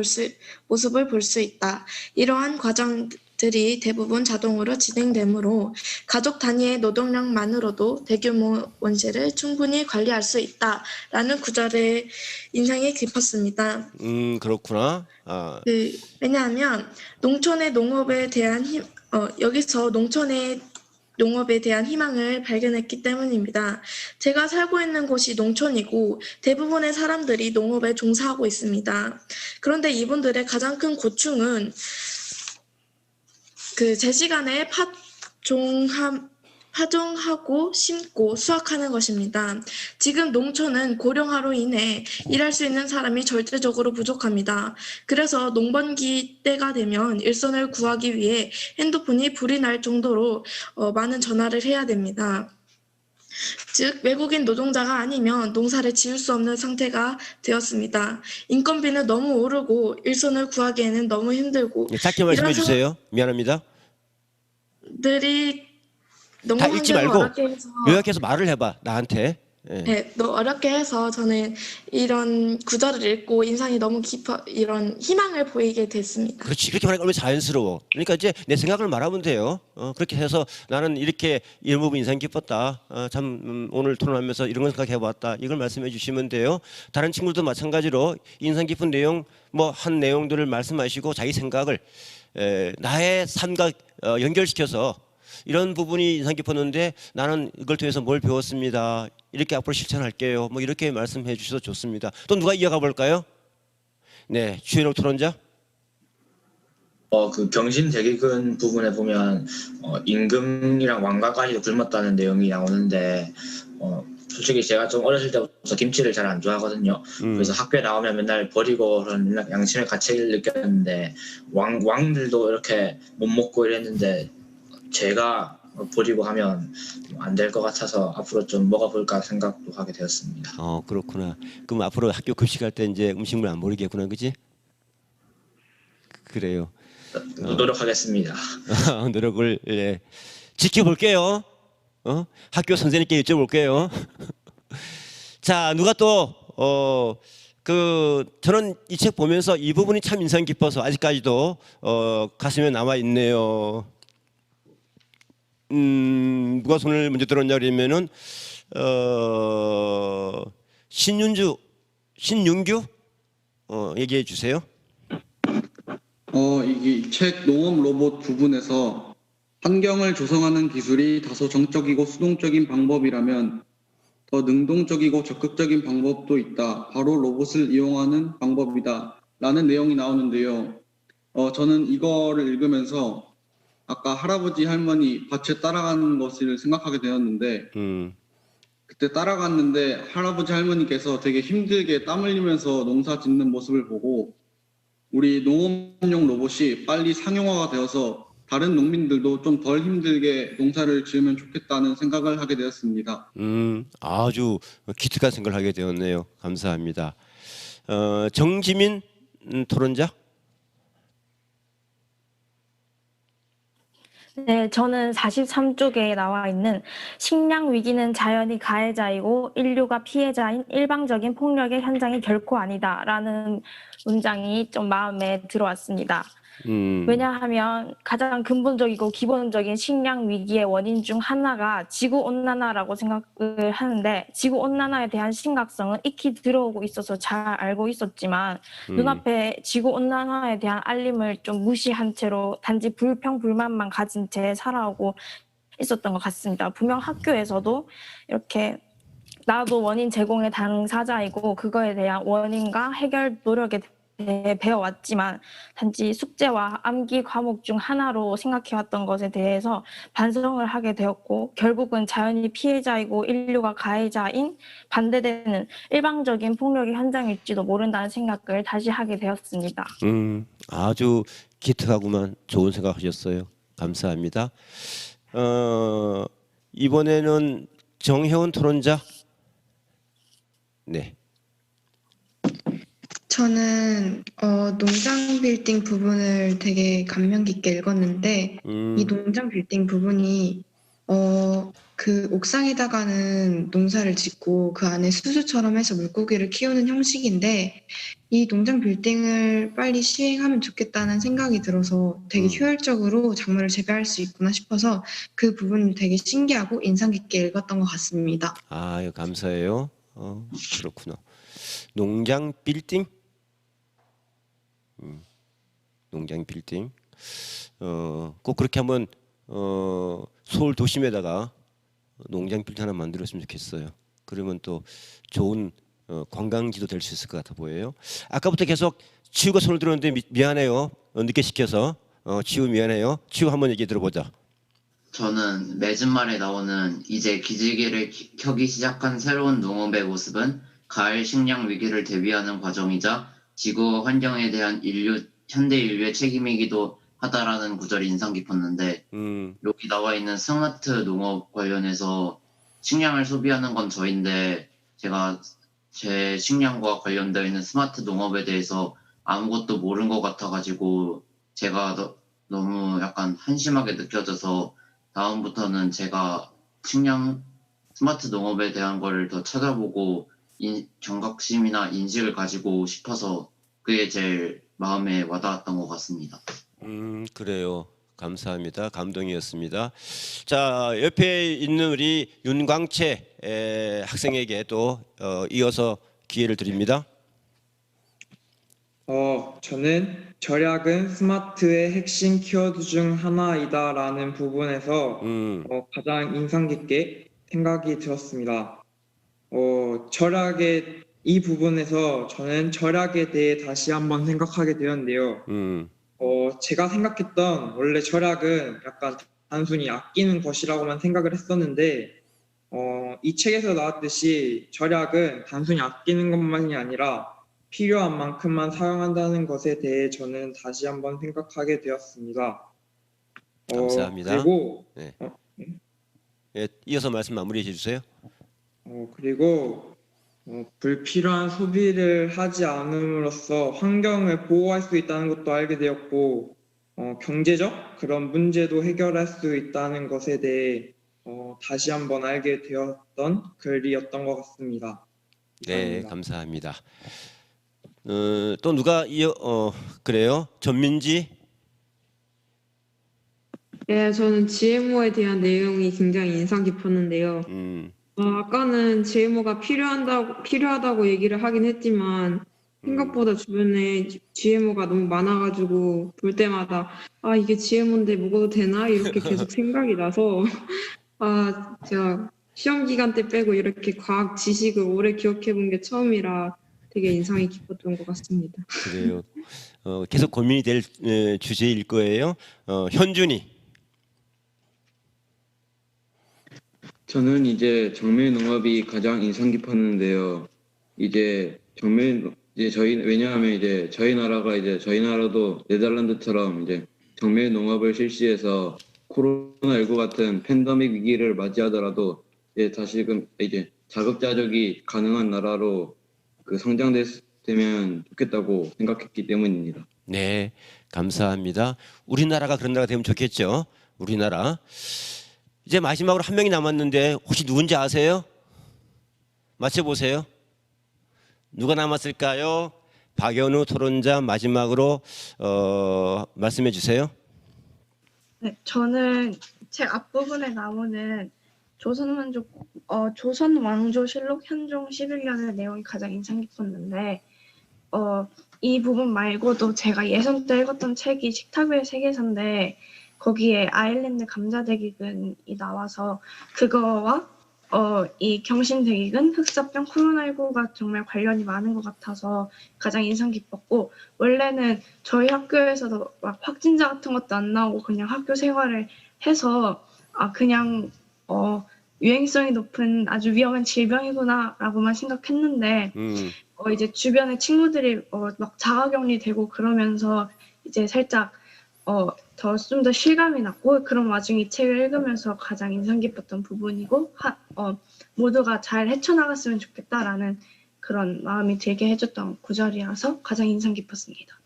모습을 볼 수 있다. 이러한 과정들이 대부분 자동으로 진행되므로 가족 단위의 노동력만으로도 대규모 원시를 충분히 관리할 수 있다라는 구절에 인상이 깊었습니다. 그렇구나. 왜냐하면 농촌의 농업에 대한 여기서 농촌의 농업에 대한 희망을 발견했기 때문입니다. 제가 살고 있는 곳이 농촌이고 대부분의 사람들이 농업에 종사하고 있습니다. 그런데 이분들의 가장 큰 고충은 그 제 시간에 파종하고 심고 수확하는 것입니다. 지금 농촌은 고령화로 인해 일할 수 있는 사람이 절대적으로 부족합니다. 그래서 농번기 때가 되면 일손을 구하기 위해 핸드폰이 불이 날 정도로 많은 전화를 해야 됩니다. 즉 외국인 노동자가 아니면 농사를 지을 수 없는 상태가 되었습니다. 인건비는 너무 오르고 일손을 구하기에는 너무 힘들고 짧게 말씀해 주세요. 미안합니다. 너무 다 읽지 말고 어렵게 해서 요약해서 말을 해봐 나한테. 네, 너무 어렵게 해서 저는 이런 구절을 읽고 인상이 너무 깊어 이런 희망을 보이게 됐습니다. 그렇지, 그렇게 말하니까 얼마나 자연스러워. 그러니까 이제 내 생각을 말하면 돼요. 그렇게 해서 나는 이렇게 이런 부분 인상 깊었다. 참 오늘 토론하면서 이런 걸 생각해봤다. 이걸 말씀해 주시면 돼요. 다른 친구들도 마찬가지로 인상 깊은 내용 뭐 한 내용들을 말씀하시고 자기 생각을 나의 삶과 연결시켜서 이런 부분이 인상 깊었는데 나는 이걸 통해서 뭘 배웠습니다. 이렇게 앞으로 실천할게요. 뭐 이렇게 말씀해 주셔도 좋습니다. 또 누가 이어가 볼까요? 네, 주인옥 토론자. 그 경신대기근 부분에 보면 임금이랑 왕가까지도 굶었다는 내용이 나오는데 솔직히 제가 좀 어렸을 때부터 김치를 잘 안 좋아하거든요. 그래서 학교에 나오면 맨날 버리고 그런 맨날 양심의 가책을 느꼈는데 왕들도 이렇게 못 먹고 이랬는데 제가 버리고 하면 안 될 것 같아서 앞으로 좀 먹어볼까 생각도 하게 되었습니다. 그렇구나. 그럼 앞으로 학교 급식할 때 이제 음식물 안 버리겠구나, 그지? 그래요. 노력하겠습니다. 노력을 지켜볼게요. 학교 선생님께 여쭤볼게요. 자, 누가 또 저는 이 책 보면서 이 부분이 참 인상 깊어서 아직까지도 가슴에 남아 있네요. 누가 손을 먼저 들었냐 그러면은 신윤규 얘기해 주세요. 이게 책 농업 로봇 부분에서 환경을 조성하는 기술이 다소 정적이고 수동적인 방법이라면 더 능동적이고 적극적인 방법도 있다. 바로 로봇을 이용하는 방법이다. 라는 내용이 나오는데요. 저는 이거를 읽으면서 아까 할아버지 할머니 밭에 따라가는 것을 생각하게 되었는데 그때 따라갔는데 할아버지 할머니께서 되게 힘들게 땀 흘리면서 농사 짓는 모습을 보고 우리 농업용 로봇이 빨리 상용화가 되어서 다른 농민들도 좀 덜 힘들게 농사를 지으면 좋겠다는 생각을 하게 되었습니다. 아주 기특한 생각을 하게 되었네요. 감사합니다. 정지민 토론자. 네, 저는 43쪽에 나와 있는 식량 위기는 자연이 가해자이고 인류가 피해자인 일방적인 폭력의 현장이 결코 아니다라는 문장이 좀 마음에 들어왔습니다. 왜냐하면 가장 근본적이고 기본적인 식량 위기의 원인 중 하나가 지구온난화라고 생각을 하는데 지구온난화에 대한 심각성은 익히 들어오고 있어서 잘 알고 있었지만 눈앞에 지구온난화에 대한 알림을 좀 무시한 채로 단지 불평불만만 가진 채 살아오고 있었던 것 같습니다. 분명 학교에서도 이렇게 나도 원인 제공의 당사자이고 그거에 대한 원인과 해결 노력에 배워왔지만 단지 숙제와 암기 과목 중 하나로 생각해왔던 것에 대해서 반성을 하게 되었고 결국은 자연이 피해자이고 인류가 가해자인 반대되는 일방적인 폭력의 현장일지도 모른다는 생각을 다시 하게 되었습니다. 아주 기특하구만. 좋은 생각하셨어요. 감사합니다. 이번에는 정혜원 토론자. 네. 저는 농장 빌딩 부분을 되게 감명 깊게 읽었는데 이 농장 빌딩 부분이 그 옥상에다가는 농사를 짓고 그 안에 수수처럼 해서 물고기를 키우는 형식인데 이 농장 빌딩을 빨리 시행하면 좋겠다는 생각이 들어서 되게 효율적으로 작물을 재배할 수 있구나 싶어서 그 부분이 되게 신기하고 인상 깊게 읽었던 것 같습니다. 감사해요. 그렇구나. 농장 빌딩? 농장 빌딩. 꼭 그렇게 한번 서울 도심에다가 농장 빌딩 하나 만들었으면 좋겠어요. 그러면 또 좋은 관광지도 될 수 있을 것 같아 보여요. 아까부터 계속 치우가 손을 들었는데 미안해요. 늦게 시켜서. 치우 미안해요. 치우 한번 얘기 들어보자. 저는 맺은 말에 나오는 이제 기지개를 켜기 시작한 새로운 농업의 모습은 가을 식량 위기를 대비하는 과정이자 지구 환경에 대한 현대 인류의 책임이기도 하다라는 구절이 인상 깊었는데 여기 나와 있는 스마트 농업 관련해서 식량을 소비하는 건 저인데 제가 제 식량과 관련되어 있는 스마트 농업에 대해서 아무것도 모르는 것 같아가지고 제가 너무 약간 한심하게 느껴져서 다음부터는 제가 스마트 농업에 대한 거를 더 찾아보고 경각심이나 인식을 가지고 싶어서 그게 제일 마음에 와닿았던 것 같습니다. 그래요. 감사합니다. 감동이었습니다. 자, 옆에 있는 우리 윤광채 학생에게 또 이어서 기회를 드립니다. 저는 절약은 스마트의 핵심 키워드 중 하나이다라는 부분에서 가장 인상 깊게 생각이 들었습니다. 절약의 이 부분에서 저는 절약에 대해 다시 한번 생각하게 되었는데요. 제가 생각했던 원래 절약은 약간 단순히 아끼는 것이라고만 생각을 했었는데 이 책에서 나왔듯이 절약은 단순히 아끼는 것만이 아니라 필요한 만큼만 사용한다는 것에 대해 저는 다시 한번 생각하게 되었습니다. 감사합니다. 그리고 네. 예, 이어서 말씀 마무리해 주세요. 그리고 불필요한 소비를 하지 않음으로써 환경을 보호할 수 있다는 것도 알게 되었고 경제적 그런 문제도 해결할 수 있다는 것에 대해 다시 한번 알게 되었던 글이었던 것 같습니다. 네, 감사합니다. 또 누가 그래요? 전민지? 네, 저는 GMO에 대한 내용이 굉장히 인상 깊었는데요. 아까는 GMO가 필요하다고 얘기를 하긴 했지만 생각보다 주변에 GMO가 너무 많아가지고 볼 때마다 이게 GMO인데 먹어도 되나? 이렇게 계속 생각이 나서 제가 시험 기간 때 빼고 이렇게 과학 지식을 오래 기억해 본 게 처음이라 되게 인상이 깊었던 것 같습니다. 그래요. 계속 고민이 될 주제일 거예요. 현준이. 저는 이제 정밀 농업이 가장 인상 깊었는데요. 왜냐하면 이제 저희 나라도 네덜란드처럼 이제 정밀 농업을 실시해서 코로나19 같은 팬데믹 위기를 맞이하더라도 다시금 자급자족이 가능한 나라로 성장되면 좋겠다고 생각했기 때문입니다. 네, 감사합니다. 우리나라가 그런 나라가 되면 좋겠죠. 우리나라. 이제 마지막으로 한 명이 남았는데 혹시 누군지 아세요? 맞춰보세요. 누가 남았을까요? 박연우 토론자 마지막으로 말씀해 주세요. 네, 저는 책 앞부분에 나오는 조선 왕조실록 현종 11년의 내용이 가장 인상 깊었는데 이 부분 말고도 제가 예선 때 읽었던 책이 식탁 위의 세계사인데 거기에 아일랜드 감자대기근이 나와서 그거와 이 경신대기근, 흑사병, 코로나19가 정말 관련이 많은 것 같아서 가장 인상 깊었고 원래는 저희 학교에서도 막 확진자 같은 것도 안 나오고 그냥 학교 생활을 해서 그냥 유행성이 높은 아주 위험한 질병이구나라고만 생각했는데 이제 주변에 친구들이 막 자가격리 되고 그러면서 이제 살짝 좀 더 실감이 났고 그런 와중에 이 책을 읽으면서 가장 인상 깊었던 부분이고 모두가 잘 헤쳐나갔으면 좋겠다라는 그런 마음이 들게 해줬던 구절이라서 가장 인상 깊었습니다.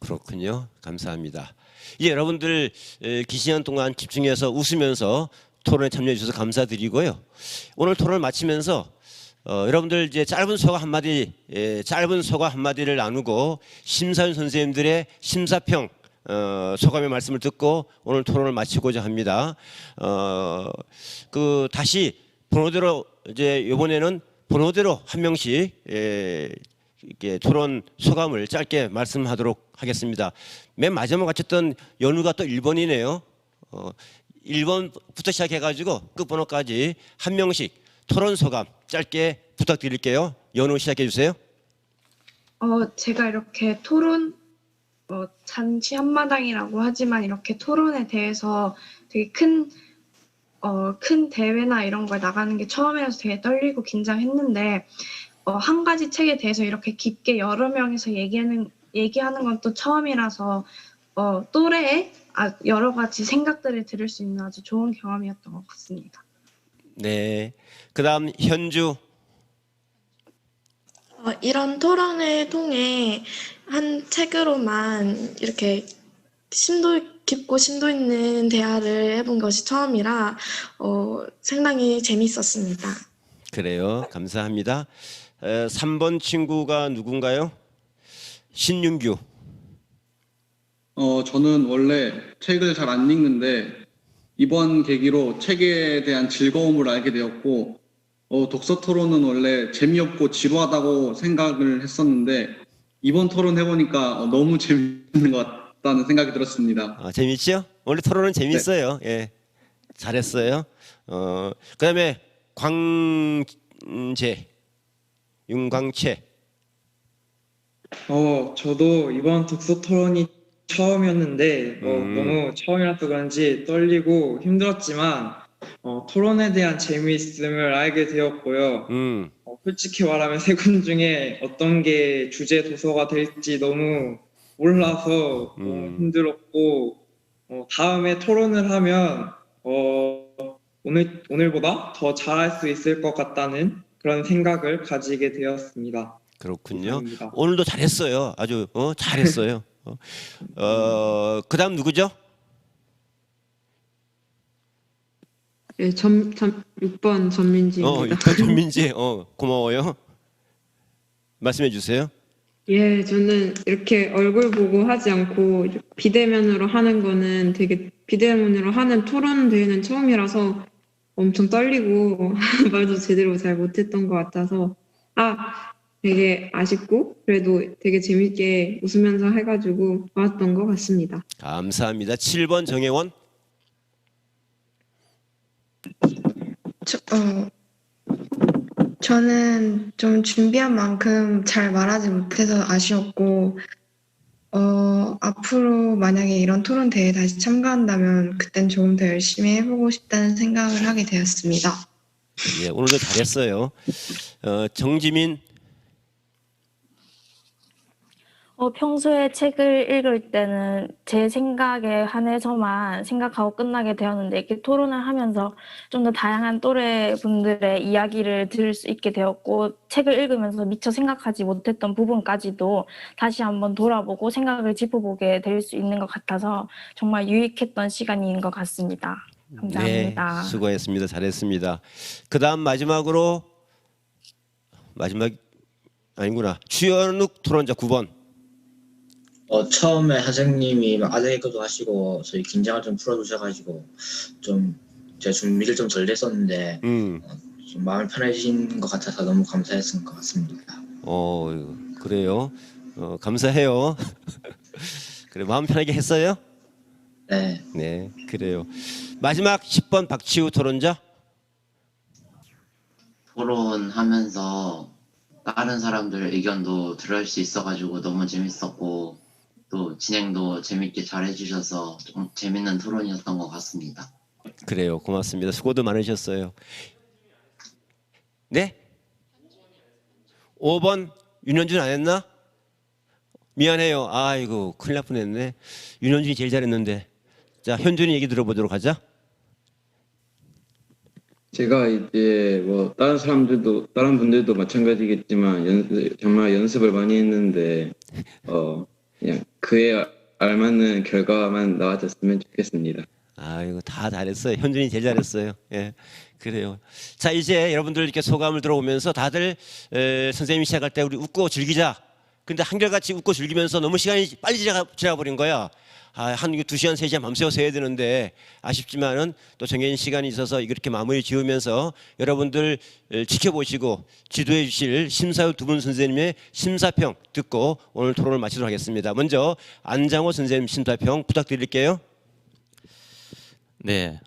그렇군요. 감사합니다. 이제 여러분들 긴 시간 동안 집중해서 웃으면서 토론에 참여해 주셔서 감사드리고요. 오늘 토론을 마치면서 여러분들 이제 짧은 소감 한마디를 나누고 심사위원 선생님들의 심사평 소감의 말씀을 듣고 오늘 토론을 마치고자 합니다. 다시 번호대로 이제 이번에는 번호대로 한 명씩 이렇게 토론 소감을 짧게 말씀하도록 하겠습니다. 맨 마지막 마쳤던 연우가 또 1번이네요. 1번부터 시작해가지고 끝번호까지 한 명씩 토론 소감 짧게 부탁드릴게요. 연우 시작해 주세요. 제가 이렇게 토론 잔치 한마당이라고 하지만 이렇게 토론에 대해서 되게 큰 대회나 이런 거에 나가는 게 처음이라서 되게 떨리고 긴장했는데 한 가지 책에 대해서 이렇게 깊게 여러 명이서 얘기하는 건 또 처음이라서 또래의 여러 가지 생각들을 들을 수 있는 아주 좋은 경험이었던 것 같습니다. 네, 그다음 현주. 이런 토론을 통해 한 책으로만 이렇게 심도 깊고 심도 있는 대화를 해본 것이 처음이라 상당히 재밌었습니다. 그래요. 감사합니다. 3번 친구가 누군가요? 신윤규. 저는 원래 책을 잘 안 읽는데 이번 계기로 책에 대한 즐거움을 알게 되었고 독서 토론은 원래 재미없고 지루하다고 생각을 했었는데 이번 토론 해보니까 너무 재밌는 것 같다는 생각이 들었습니다. 재밌죠? 원래 토론은 재밌어요. 예, 잘했어요. 그다음에 윤광채. 저도 이번 독서 토론이 처음이었는데 너무 처음이라서 그런지 떨리고 힘들었지만 토론에 대한 재미있음을 알게 되었고요. 솔직히 말하면 세 권 중에 어떤 게 주제 도서가 될지 너무 몰라서 힘들었고 다음에 토론을 하면 오늘보다 더 잘할 수 있을 것 같다는 그런 생각을 가지게 되었습니다. 그렇군요. 감사합니다. 오늘도 잘했어요. 아주 잘했어요. 그다음 누구죠? 예, 6번 전민지입니다. 6번 전민지. 고마워요. 말씀해 주세요. 예, 저는 이렇게 얼굴 보고 하지 않고 비대면으로 하는 거는 되게 비대면으로 하는 토론 대회는 처음이라서 엄청 떨리고 말도 제대로 잘 못했던 것 같아서 되게 아쉽고 그래도 되게 재밌게 웃으면서 해가지고 좋았던 것 같습니다. 감사합니다. 7번 정혜원. 저는 좀 준비한 만큼 잘 말하지 못해서 아쉬웠고, 앞으로 만약에 이런 토론 대회에 다시 참가한다면 그땐 조금 더 열심히 해보고 싶다는 생각을 하게 되었습니다. 예, 오늘도 잘했어요. 정지민. 평소에 책을 읽을 때는 제 생각에 한해서만 생각하고 끝나게 되었는데 이렇게 토론을 하면서 좀 더 다양한 또래 분들의 이야기를 들을 수 있게 되었고 책을 읽으면서 미처 생각하지 못했던 부분까지도 다시 한번 돌아보고 생각을 짚어보게 될 수 있는 것 같아서 정말 유익했던 시간인 것 같습니다. 감사합니다. 네, 수고했습니다. 잘했습니다. 그다음 마지막 아니구나. 추현욱 토론자 9번. 처음에 선생님이 막 아재개그도 하시고 저희 긴장을 좀 풀어주셔가지고 좀 제가 준비를 좀 덜 됐었는데 좀 마음이 편해진 것 같아서 너무 감사했던 것 같습니다. 그래요. 감사해요. 그래 마음 편하게 했어요? 네. 네, 그래요. 마지막 10번 박치우 토론자. 토론하면서 다른 사람들 의견도 들을 수 있어가지고 너무 재밌었고 또 진행도 재밌게 잘 해주셔서 좀 재밌는 토론이었던 것 같습니다. 그래요. 고맙습니다. 수고도 많으셨어요. 네? 5번 윤현준 안 했나? 미안해요. 아이고 큰일 날 뻔했네. 윤현준이 제일 잘했는데. 자, 현준이 얘기 들어보도록 하자. 제가 이제 뭐 다른 분들도 마찬가지겠지만 정말 연습을 많이 했는데 그냥 그에 알맞는 결과만 나와줬으면 좋겠습니다. 이거 다 잘했어요. 현준이 제일 잘했어요. 예, 그래요. 자, 이제 여러분들 이렇게 소감을 들어보면서 다들 선생님이 시작할 때 우리 웃고 즐기자. 근데 한결같이 웃고 즐기면서 너무 시간이 빨리 지나버린 거야. 한 2시간, 3시간 밤새워서 해야 되는데 아쉽지만은 또 정해진 시간이 있어서 이렇게 마무리 지으면서 여러분들 지켜보시고 지도해 주실 심사위 두 분 선생님의 심사평 듣고 오늘 토론을 마치도록 하겠습니다. 먼저 안장호 선생님 심사평 부탁드릴게요. 네,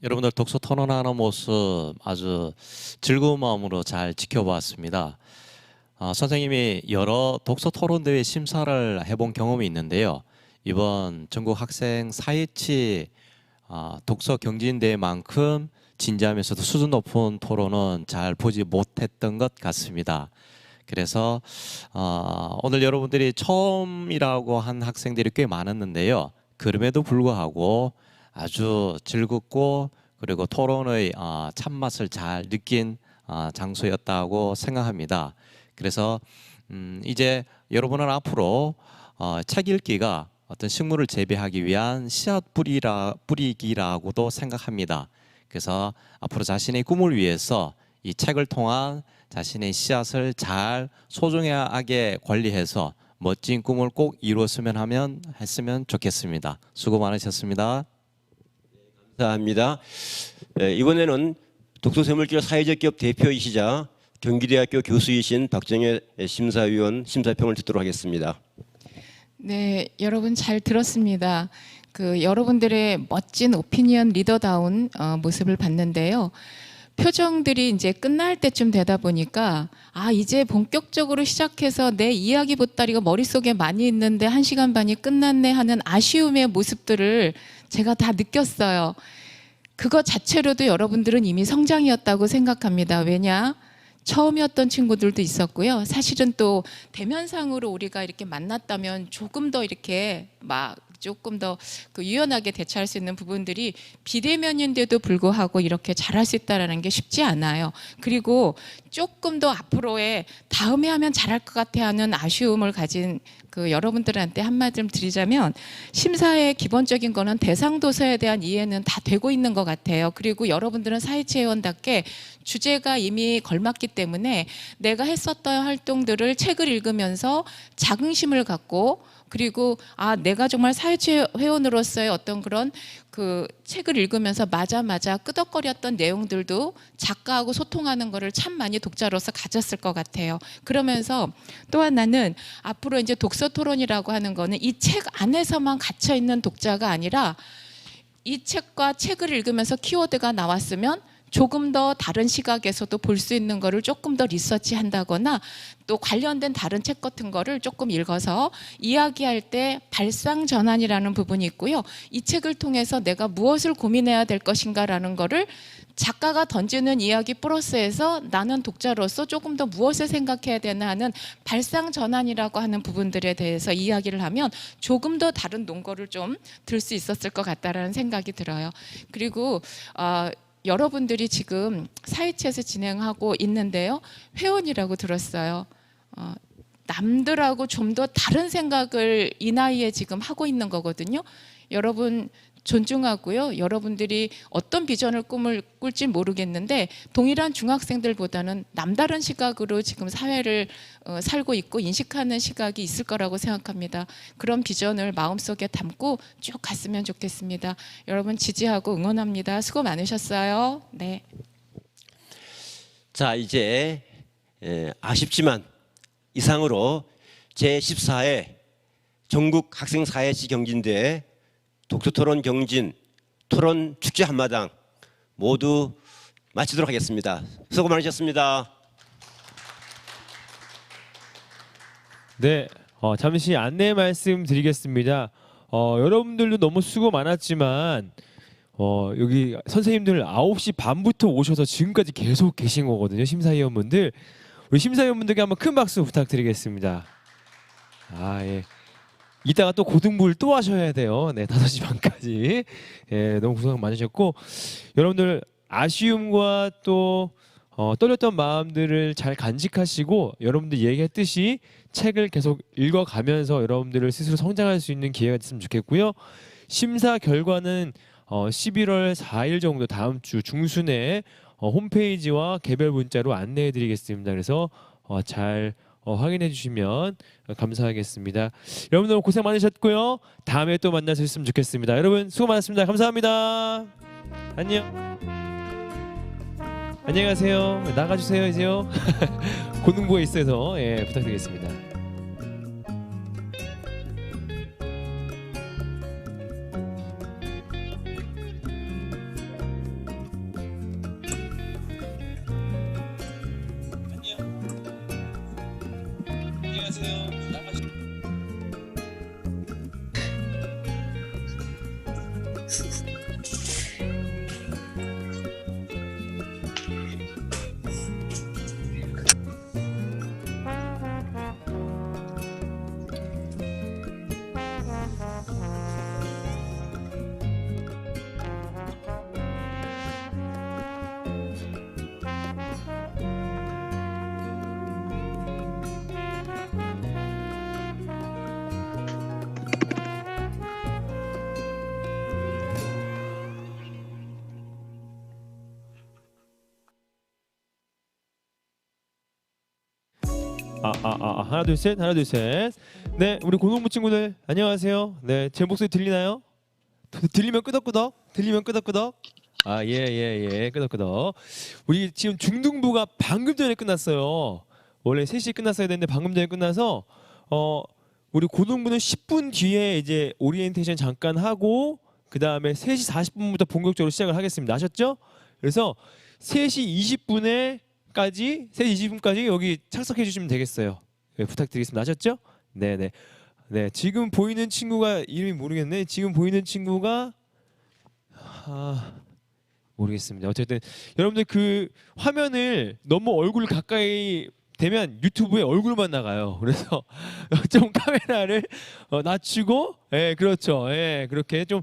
여러분들 독서 토론하는 모습 아주 즐거운 마음으로 잘 지켜보았습니다. 선생님이 여러 독서 토론 대회 심사를 해본 경험이 있는데요. 이번 전국 학생 사이치 독서 경진대회만큼 진지하면서도 수준 높은 토론은 잘 보지 못했던 것 같습니다. 그래서 오늘 여러분들이 처음이라고 한 학생들이 꽤 많았는데요. 그럼에도 불구하고 아주 즐겁고 그리고 토론의 참맛을 잘 느낀 장소였다고 생각합니다. 그래서 이제 여러분은 앞으로 책 읽기가 어떤 식물을 재배하기 위한 씨앗 뿌리기라고도 생각합니다. 그래서 앞으로 자신의 꿈을 위해서 이 책을 통한 자신의 씨앗을 잘 소중하게 관리해서 멋진 꿈을 꼭 이루었으면 했으면 좋겠습니다. 수고 많으셨습니다. 감사합니다. 이번에는 독서세물기업 사회적 기업 대표이시자 경기대학교 교수이신 박정혜 심사위원 심사평을 듣도록 하겠습니다. 네, 여러분 잘 들었습니다. 여러분들의 멋진 오피니언 리더다운 모습을 봤는데요. 표정들이 이제 끝날 때쯤 되다 보니까 이제 본격적으로 시작해서 내 이야기 보따리가 머릿속에 많이 있는데 1시간 반이 끝났네 하는 아쉬움의 모습들을 제가 다 느꼈어요. 그거 자체로도 여러분들은 이미 성장이었다고 생각합니다. 왜냐? 처음이었던 친구들도 있었고요. 사실은 또 대면상으로 우리가 이렇게 만났다면 조금 더 이렇게 조금 더 유연하게 대처할 수 있는 부분들이 비대면인데도 불구하고 이렇게 잘할 수 있다는 게 쉽지 않아요. 그리고 조금 더 앞으로의 다음에 하면 잘할 것 같아 하는 아쉬움을 가진 여러분들한테 한마디 좀 드리자면, 심사의 기본적인 거는 대상 도서에 대한 이해는 다 되고 있는 것 같아요. 그리고 여러분들은 사회체 회원답게 주제가 이미 걸맞기 때문에 내가 했었던 활동들을 책을 읽으면서 자긍심을 갖고, 그리고 내가 정말 사회체 회원으로서의 어떤 그런 책을 읽으면서 맞아 끄덕거렸던 내용들도 작가하고 소통하는 거를 참 많이 독자로서 가졌을 것 같아요. 그러면서 또 하나는 앞으로 이제 독서 토론이라고 하는 거는 이 책 안에서만 갇혀 있는 독자가 아니라 이 책과 책을 읽으면서 키워드가 나왔으면 조금 더 다른 시각에서도 볼 수 있는 거를 조금 더 리서치한다거나 또 관련된 다른 책 같은 거를 조금 읽어서 이야기할 때 발상 전환이라는 부분이 있고요. 이 책을 통해서 내가 무엇을 고민해야 될 것인가라는 거를 작가가 던지는 이야기 플러스에서 나는 독자로서 조금 더 무엇을 생각해야 되나 하는 발상 전환이라고 하는 부분들에 대해서 이야기를 하면 조금 더 다른 논거를 좀 들 수 있었을 것 같다라는 생각이 들어요. 그리고 여러분들이 지금 사회체에서 진행하고 있는데요. 회원이라고 들었어요. 남들하고 좀 더 다른 생각을 이 나이에 지금 하고 있는 거거든요. 여러분 존중하고요. 여러분들이 어떤 비전을 꿀지 모르겠는데 동일한 중학생들보다는 남다른 시각으로 지금 사회를 살고 있고 인식하는 시각이 있을 거라고 생각합니다. 그런 비전을 마음속에 담고 쭉 갔으면 좋겠습니다. 여러분 지지하고 응원합니다. 수고 많으셨어요. 네. 자, 이제 아쉽지만 이상으로 제14회 전국 학생사회시 경진대회 독서토론 경진 토론 축제 한마당 모두 마치도록 하겠습니다. 수고 많으셨습니다. 네, 잠시 안내 말씀드리겠습니다. 여러분들도 너무 수고 많았지만 여기 선생님들 9시 반부터 오셔서 지금까지 계속 계신 거거든요. 심사위원분들, 우리 심사위원분들께 한번 큰 박수 부탁드리겠습니다. 예. 이따가 또 고등부를 또 하셔야 돼요. 네, 5시 반까지. 너무 고생 많으셨고, 여러분들 아쉬움과 또 떨렸던 마음들을 잘 간직하시고, 여러분들 얘기했듯이 책을 계속 읽어가면서 여러분들을 스스로 성장할 수 있는 기회가 됐으면 좋겠고요. 심사 결과는 11월 4일 정도 다음 주 중순에 홈페이지와 개별 문자로 안내해드리겠습니다. 그래서 잘 확인해 주시면 감사하겠습니다. 여러분들 고생 많으셨고요. 다음에 또 만날 수 있으면 좋겠습니다. 여러분 수고 많았습니다. 감사합니다. 안녕. 안녕히 가세요. 나가주세요 이제요. 고등부에 있어서 부탁드리겠습니다. 하나 둘 셋, 하나 둘 셋. 네, 우리 고등부 친구들 안녕하세요. 네, 제 목소리 들리나요? 들리면 끄덕끄덕, 들리면 끄덕끄덕. 아, 예. 끄덕끄덕. 우리 지금 중등부가 방금 전에 끝났어요. 원래 3시에 끝났어야 되는데 방금 전에 끝나서 우리 고등부는 10분 뒤에 이제 오리엔테이션 잠깐 하고 그다음에 3시 40분부터 본격적으로 시작을 하겠습니다. 아셨죠? 그래서 3시 20분까지 여기 착석해 주시면 되겠어요. 네, 부탁드리겠습니다. 아셨죠? 네네. 네, 지금 보이는 친구가 이름이 모르겠네. 지금 보이는 친구가 모르겠습니다. 어쨌든 여러분들 그 화면을 너무 얼굴 가까이 되면 유튜브에 얼굴만 나가요. 그래서 좀 카메라를 낮추고, 그렇죠. 그렇게 좀